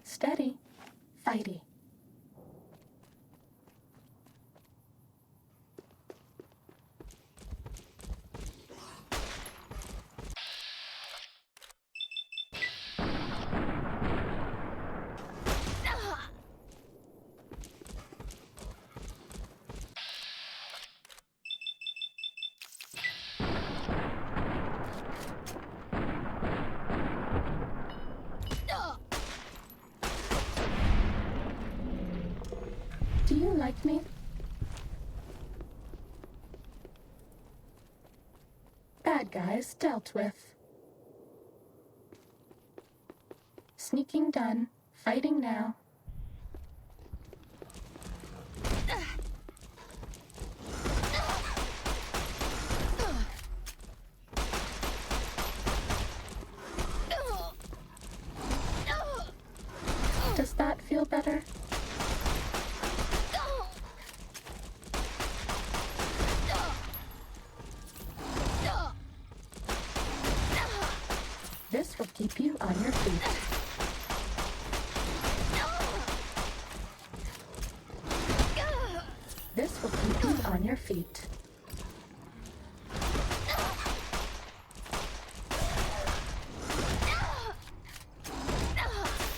steady, fighty. Do you like me? Bad guys dealt with. Sneaking done, fighting now. feel better? This will keep you on your feet. This will keep you on your feet.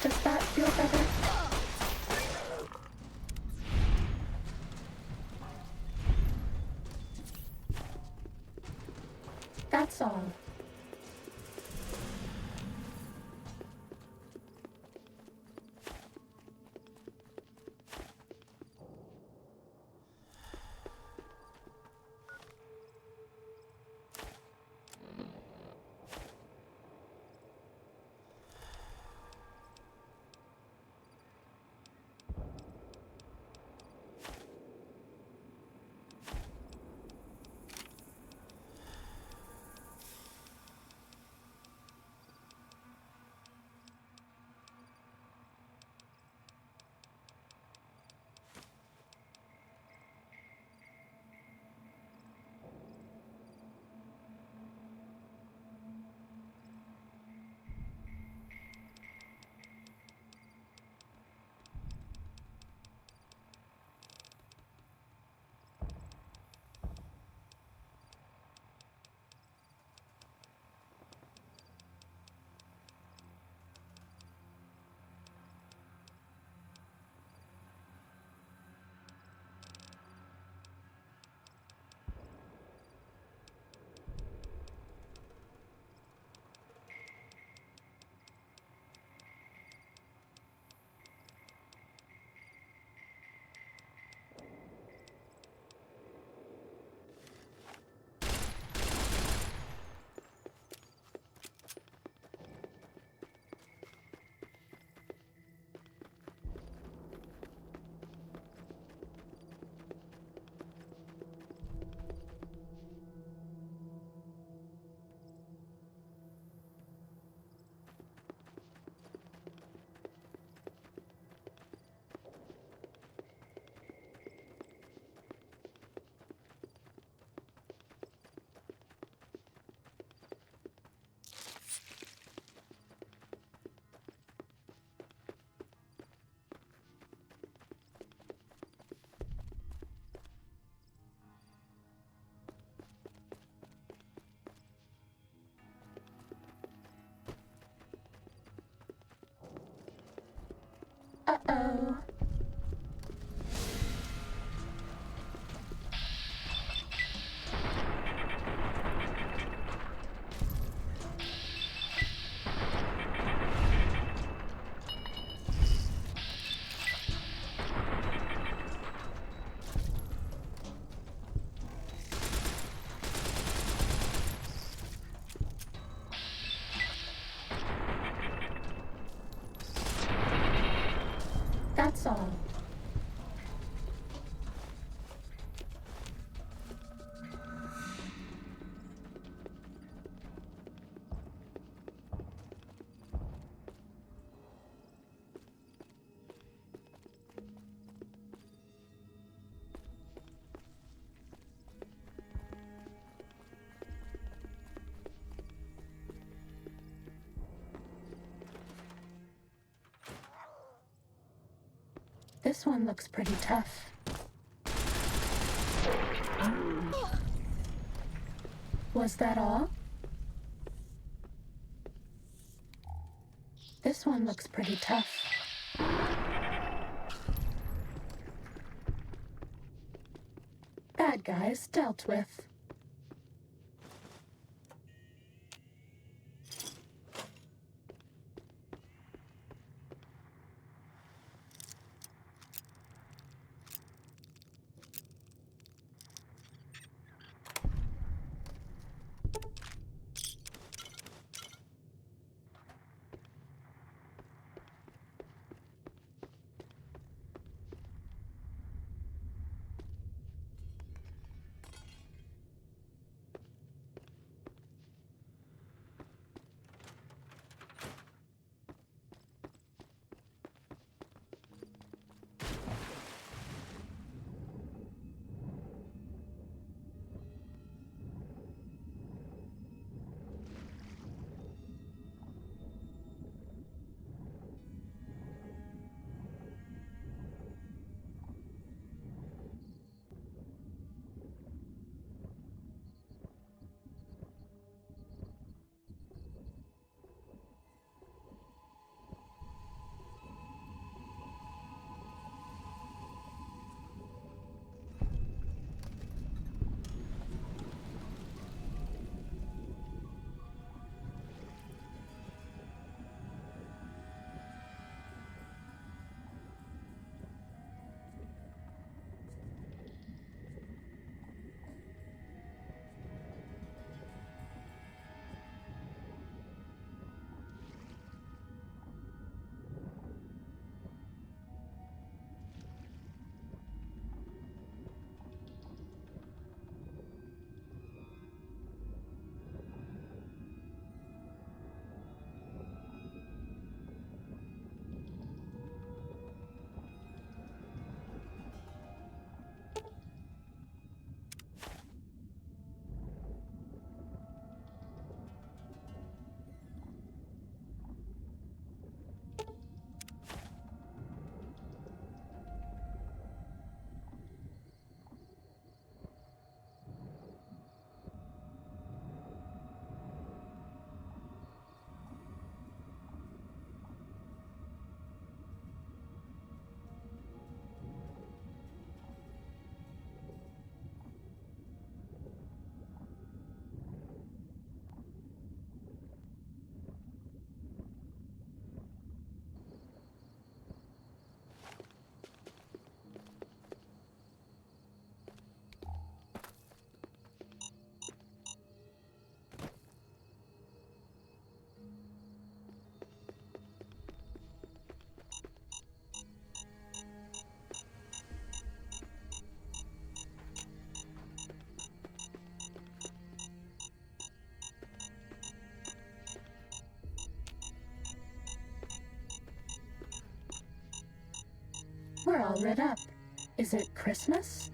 Does that feel better? That's all. Uh-oh. That's all. This one looks pretty tough. Was that all? This one looks pretty tough. Bad guys dealt with. all lit up. Is it Christmas?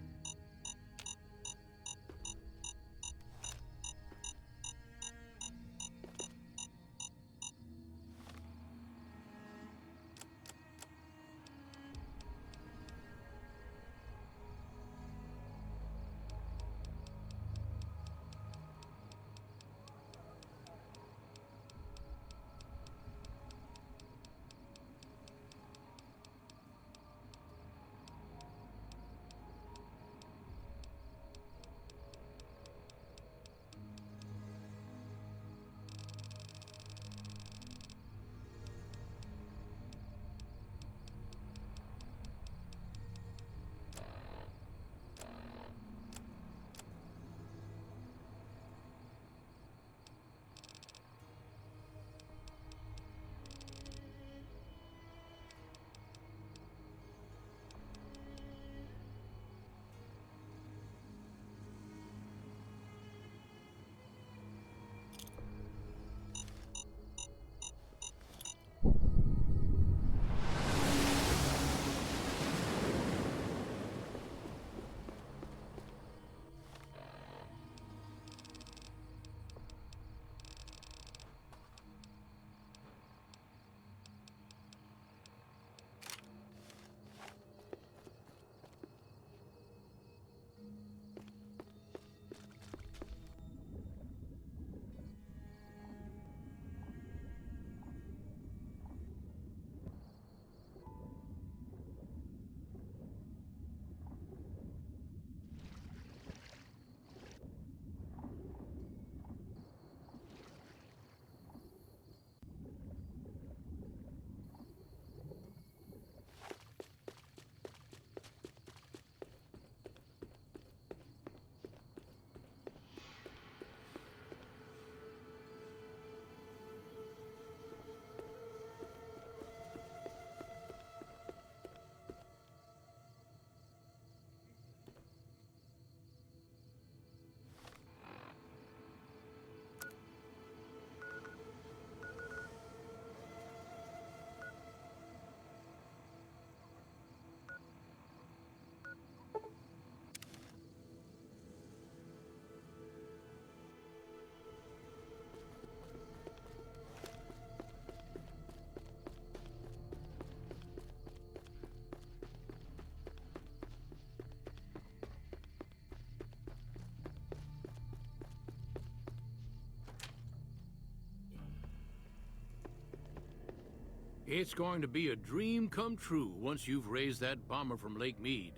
It's going to be a dream come true once you've raised that bomber from Lake Mead.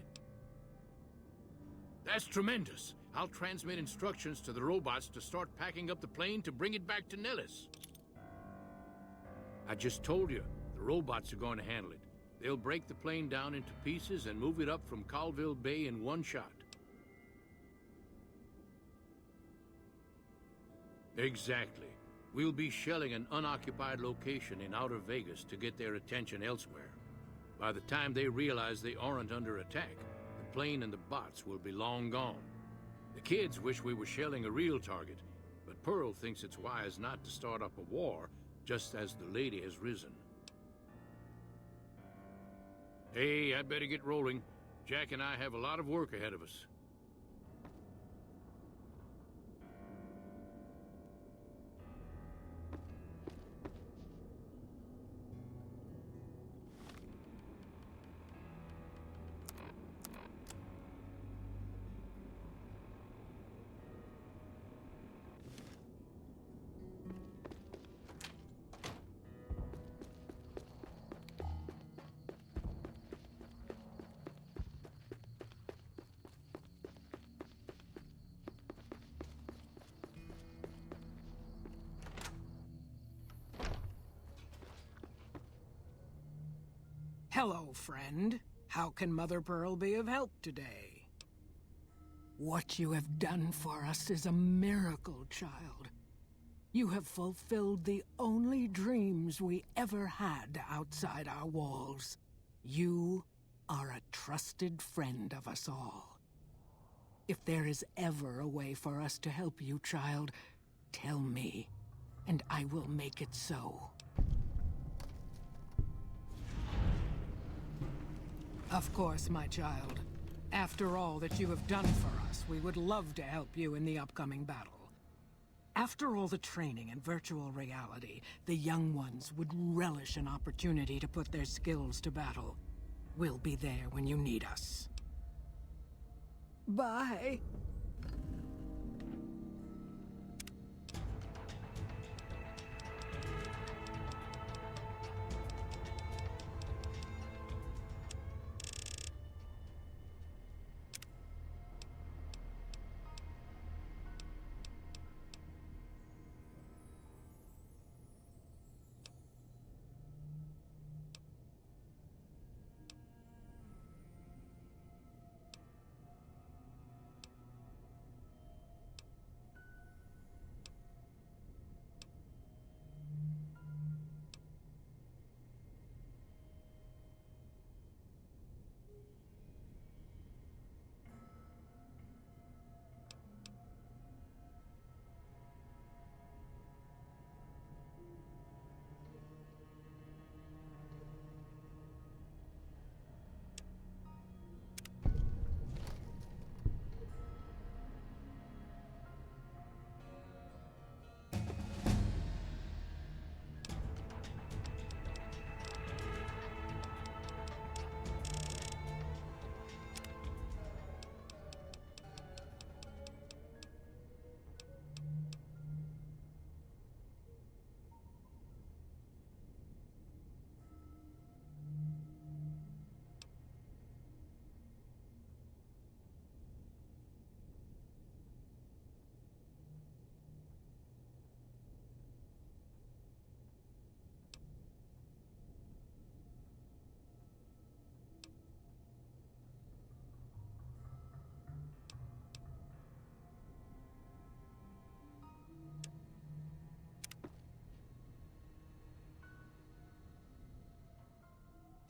That's tremendous. I'll transmit instructions to the robots to start packing up the plane to bring it back to Nellis. I just told you, the robots are going to handle it. They'll break the plane down into pieces and move it up from Colville Bay in one shot. Exactly. We'll be shelling an unoccupied location in outer Vegas to get their attention elsewhere. By the time they realize they aren't under attack, the plane and the bots will be long gone. The kids wish we were shelling a real target, but Pearl thinks it's wise not to start up a war just as the lady has risen. Hey, I'd better get rolling. Jack and I have a lot of work ahead of us. Hello, friend. How can Mother Pearl be of help today? What you have done for us is a miracle, child. You have fulfilled the only dreams we ever had outside our walls. You are a trusted friend of us all. If there is ever a way for us to help you, child, tell me, and I will make it so. Of course, my child. After all that you have done for us, we would love to help you in the upcoming battle. After all the training in virtual reality, the young ones would relish an opportunity to put their skills to battle. We'll be there when you need us. Bye.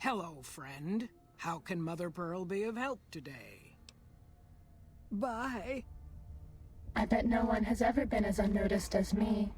Hello, friend. How can Mother Pearl be of help today? Bye. I bet no one has ever been as unnoticed as me.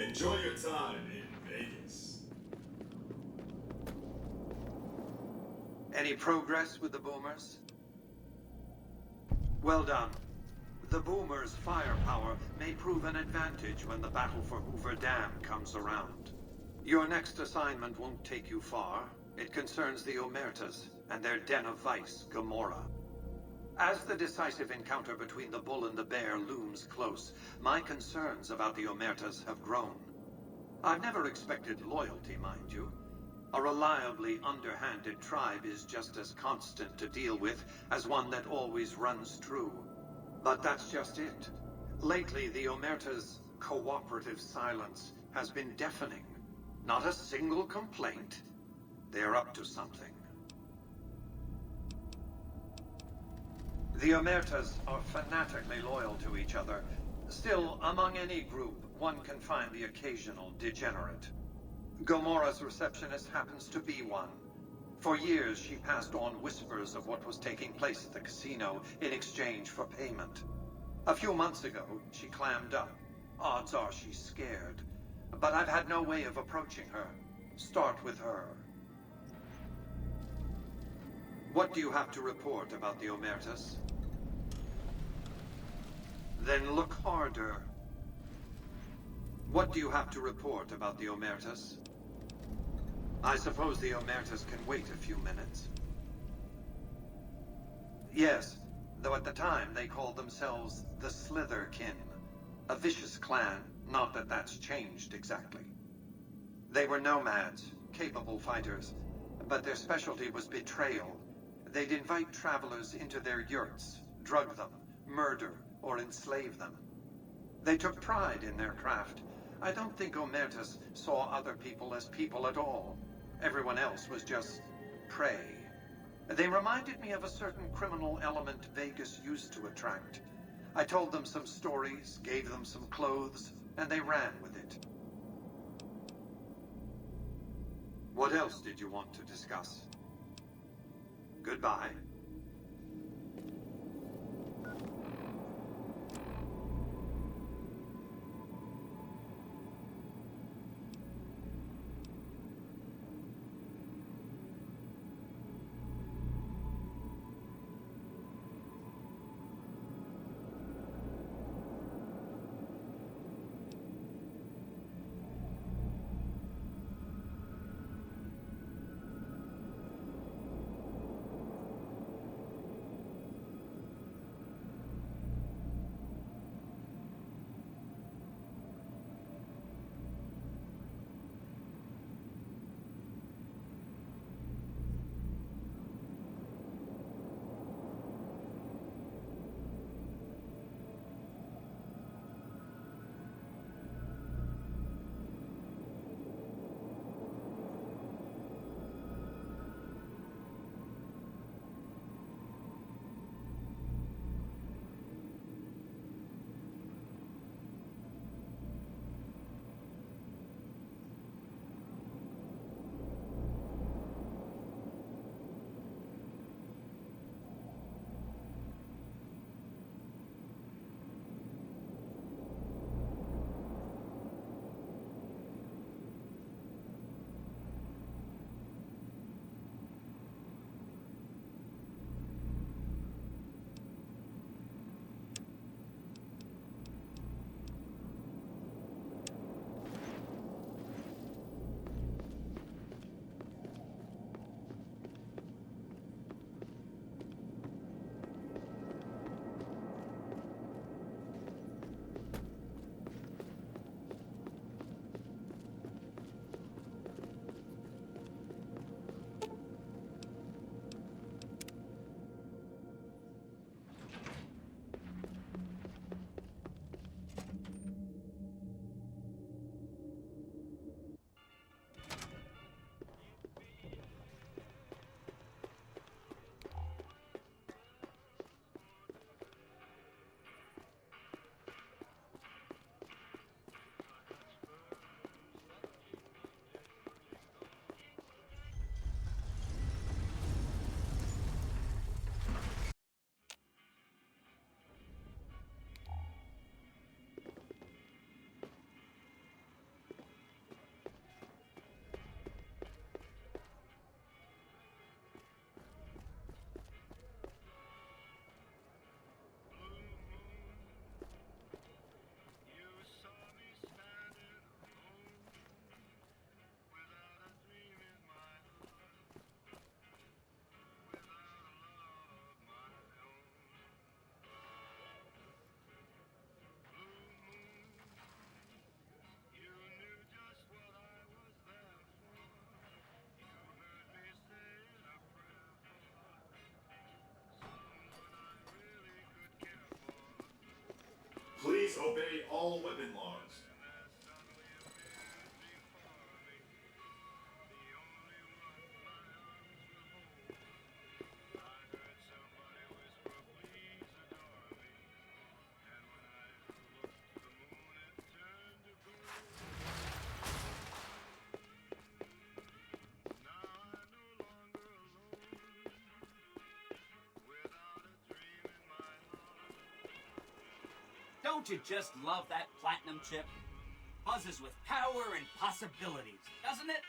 Enjoy your time in Vegas. Any progress with the boomers? Well done. The boomers' firepower may prove an advantage when the battle for Hoover Dam comes around. Your next assignment won't take you far. It concerns the Omertas and their den of vice, Gomorrah. As the decisive encounter between the bull and the bear looms close, my concerns about the Omertas have grown. I've never expected loyalty, mind you. A reliably underhanded tribe is just as constant to deal with as one that always runs true. But that's just it. Lately, the Omerta's cooperative silence has been deafening. Not a single complaint. They're up to something. The Omertas are fanatically loyal to each other. Still, among any group, one can find the occasional degenerate. Gomorrah's receptionist happens to be one. For years, she passed on whispers of what was taking place at the casino in exchange for payment. A few months ago, she clammed up. Odds are she's scared. But I've had no way of approaching her. Start with her. What do you have to report about the Omertas? Then look harder. What do you have to report about the Omertas? I suppose the Omertas can wait a few minutes. Yes, though at the time they called themselves the Slitherkin, a vicious clan, not that that's changed exactly. They were nomads, capable fighters, but their specialty was betrayal. They'd invite travelers into their yurts, drug them, murder, or enslave them. They took pride in their craft. I don't think Omertas saw other people as people at all. Everyone else was just prey. They reminded me of a certain criminal element Vegas used to attract. I told them some stories, gave them some clothes, and they ran with it. What else did you want to discuss? Goodbye. Obey all weapon laws. Don't you just love that platinum chip? Buzzes with power and possibilities, doesn't it?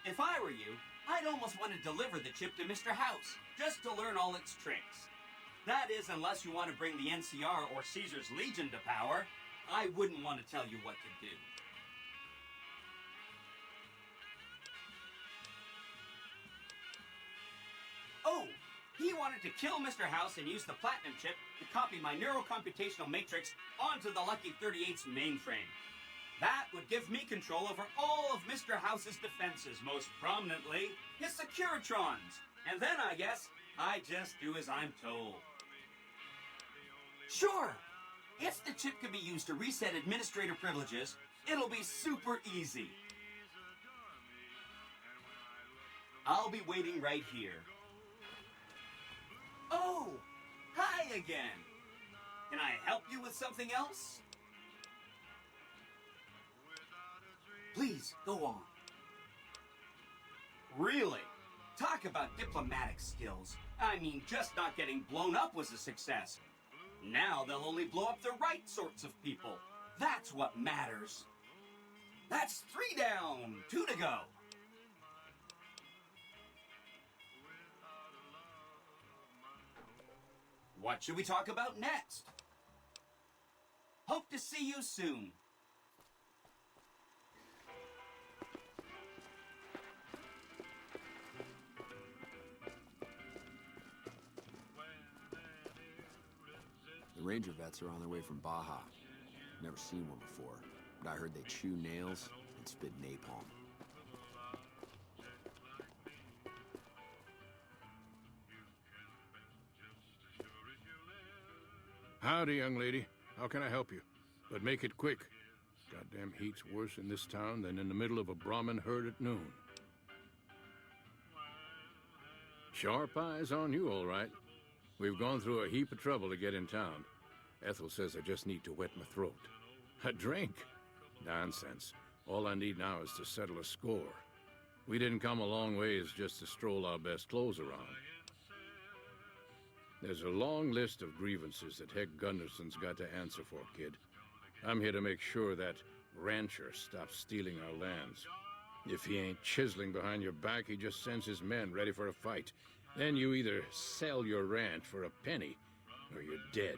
If I were you, I'd almost want to deliver the chip to Mr. House, just to learn all its tricks. That is, unless you want to bring the NCR or Caesar's Legion to power. I wouldn't want to tell you what to do. Oh! He wanted to kill Mr. House and use the Platinum chip to copy my neurocomputational matrix onto the Lucky 38's mainframe. That would give me control over all of Mr. House's defenses, most prominently his Securitrons. And then, I guess, I just do as I'm told. Sure! If the chip can be used to reset administrator privileges, it'll be super easy. I'll be waiting right here. Oh! Hi again! Can I help you with something else? Please, go on. Really? Talk about diplomatic skills. I mean, just not getting blown up was a success. Now they'll only blow up the right sorts of people. That's what matters. That's 3 down, 2 to go. What should we talk about next? Hope to see you soon. The Ranger vets are on their way from Baja. Never seen one before, but I heard they chew nails and spit napalm. Howdy, young lady. How can I help you? But make it quick. Goddamn heat's worse in this town than in the middle of a Brahmin herd at noon. Sharp eyes on you, all right. We've gone through a heap of trouble to get in town. Ethel says I just need to wet my throat. A drink? Nonsense. All I need now is to settle a score. We didn't come a long ways just to stroll our best clothes around. There's a long list of grievances that Heck Gunderson's got to answer for, kid. I'm here to make sure that rancher stops stealing our lands. If he ain't chiseling behind your back, he just sends his men ready for a fight. Then you either sell your ranch for a penny, or you're dead.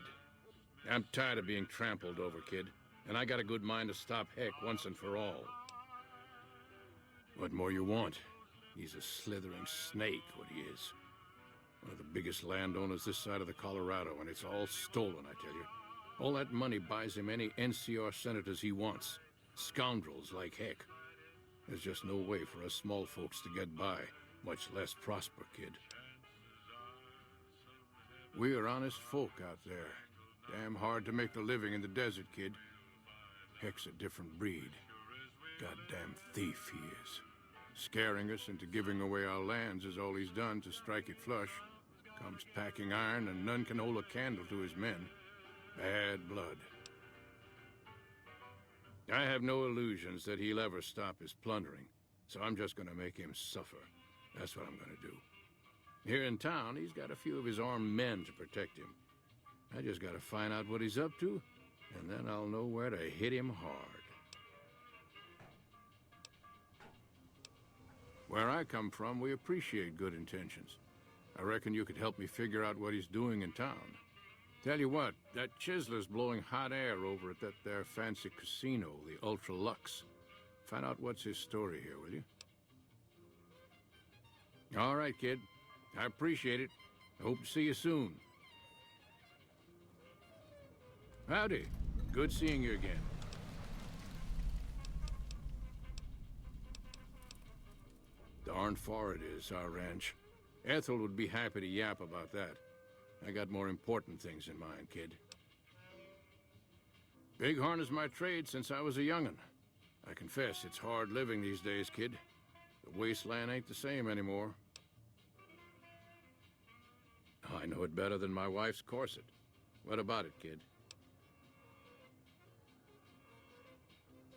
I'm tired of being trampled over, kid, and I got a good mind to stop Heck once and for all. What more you want? He's a slithering snake, what he is. One of the biggest landowners this side of the Colorado, and it's all stolen, I tell you. All that money buys him any NCR senators he wants. Scoundrels like Heck. There's just no way for us small folks to get by, much less prosper, kid. We are honest folk out there. Damn hard to make a living in the desert, kid. Heck's a different breed. Goddamn thief he is. Scaring us into giving away our lands is all he's done to strike it flush. Comes packing iron, and none can hold a candle to his men. Bad blood. I have no illusions that he'll ever stop his plundering, so I'm just gonna make him suffer. That's what I'm gonna do. Here in town, he's got a few of his armed men to protect him. I just gotta find out what he's up to, and then I'll know where to hit him hard. Where I come from, we appreciate good intentions. I reckon you could help me figure out what he's doing in town. Tell you what, that chiseler's blowing hot air over at that there fancy casino, the Ultra Lux. Find out what's his story here, will you? All right, kid. I appreciate it. I hope to see you soon. Howdy. Good seeing you again. Darn far it is, our ranch. Ethel would be happy to yap about that. I got more important things in mind, kid. Bighorn is my trade since I was a young'un. I confess it's hard living these days, kid. The wasteland ain't the same anymore. I know it better than my wife's corset. What about it, kid?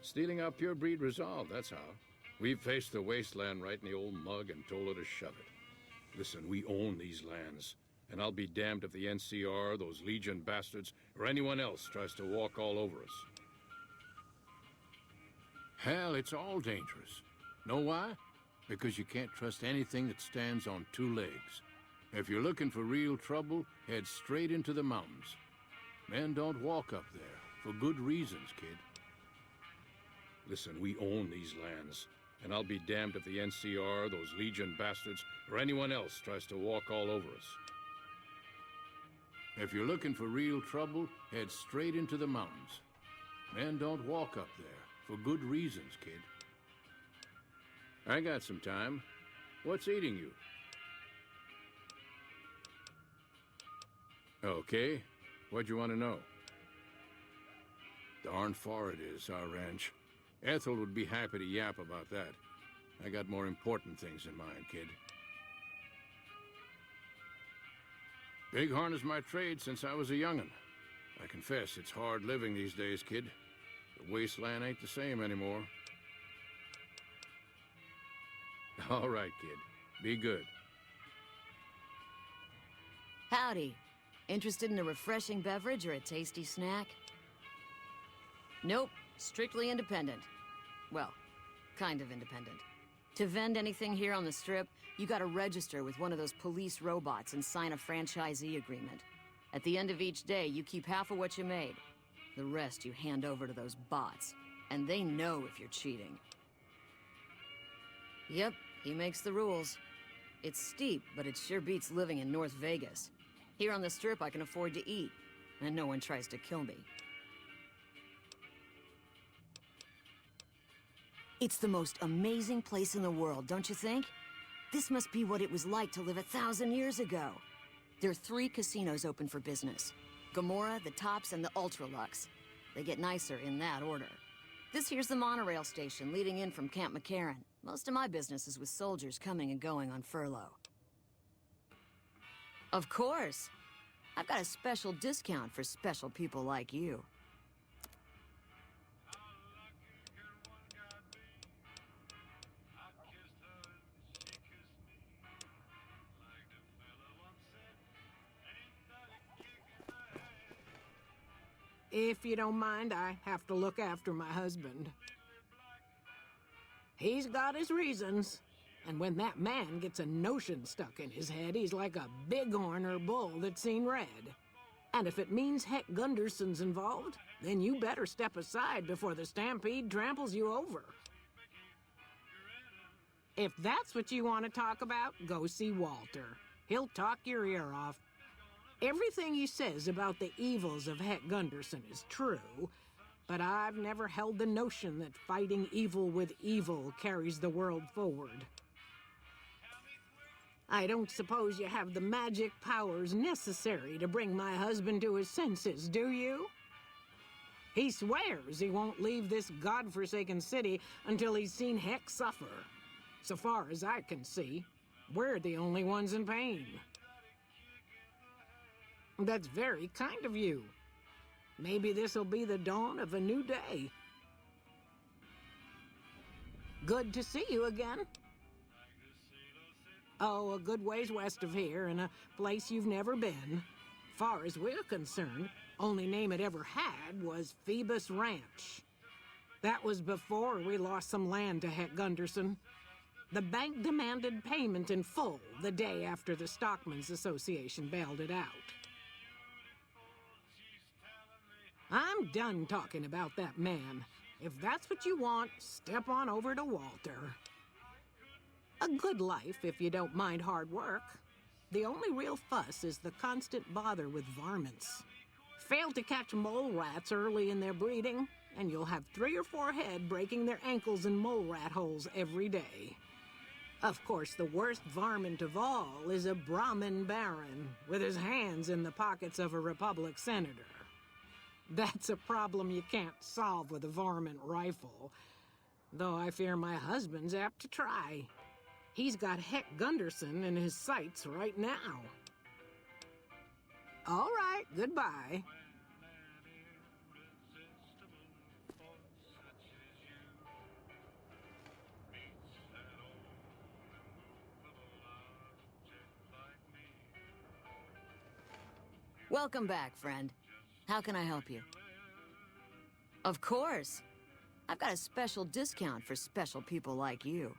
Stealing our pure-breed resolve, that's how. We've faced the wasteland right in the old mug and told her to shove it. Listen, we own these lands, and I'll be damned if the NCR, those Legion bastards, or anyone else tries to walk all over us. Hell, it's all dangerous. Know why? Because you can't trust anything that stands on two legs. If you're looking for real trouble, head straight into the mountains. Men don't walk up there, for good reasons, kid. Listen, we own these lands, and I'll be damned if the NCR, those Legion bastards, or anyone else tries to walk all over us. If you're looking for real trouble, head straight into the mountains. Men don't walk up there, for good reasons, kid. I got some time. What's eating you? Okay. What'd you want to know? Darn far it is, our ranch. Ethel would be happy to yap about that. I got more important things in mind, kid. Bighorn is my trade since I was a young'un. I confess it's hard living these days, kid. The wasteland ain't the same anymore. All right, kid. Be good. Howdy. Interested in a refreshing beverage or a tasty snack? Nope. Strictly independent. Well, kind of independent. To vend anything here on the Strip, you gotta register with one of those police robots and sign a franchisee agreement. At the end of each day, you keep half of what you made. The rest you hand over to those bots. And they know if you're cheating. Yep, he makes the rules. It's steep, but it sure beats living in North Vegas. Here on the Strip, I can afford to eat, and no one tries to kill me. It's the most amazing place in the world, don't you think? This must be what it was like to live 1,000 years ago. There are 3 casinos open for business. Gomorrah, the Tops, and the Ultralux. They get nicer in that order. This here's the monorail station leading in from Camp McCarran. Most of my business is with soldiers coming and going on furlough. Of course. I've got a special discount for special people like you. If you don't mind, I have to look after my husband. He's got his reasons. And when that man gets a notion stuck in his head, he's like a bighorn or bull that's seen red. And if it means Heck Gunderson's involved, then you better step aside before the stampede tramples you over. If that's what you want to talk about, go see Walter. He'll talk your ear off. Everything he says about the evils of Heck Gunderson is true, but I've never held the notion that fighting evil with evil carries the world forward. I don't suppose you have the magic powers necessary to bring my husband to his senses, do you? He swears he won't leave this godforsaken city until he's seen Heck suffer. So far as I can see, we're the only ones in pain. That's very kind of you. Maybe this'll be the dawn of a new day. Good to see you again. Oh, a good ways west of here, in a place you've never been. Far as we're concerned, only name it ever had was Phoebus Ranch. That was before we lost some land to Heck Gunderson. The bank demanded payment in full the day after the Stockmen's Association bailed it out. I'm done talking about that man. If that's what you want, step on over to Walter. A good life, if you don't mind hard work. The only real fuss is the constant bother with varmints. Fail to catch mole rats early in their breeding, and you'll have 3 or 4 head breaking their ankles in mole rat holes every day. Of course, the worst varmint of all is a Brahmin baron, with his hands in the pockets of a Republic senator. That's a problem you can't solve with a varmint rifle. Though I fear my husband's apt to try. He's got Heck Gunderson in his sights right now. All right, goodbye. Welcome back, friend. How can I help you? Of course. I've got a special discount for special people like you.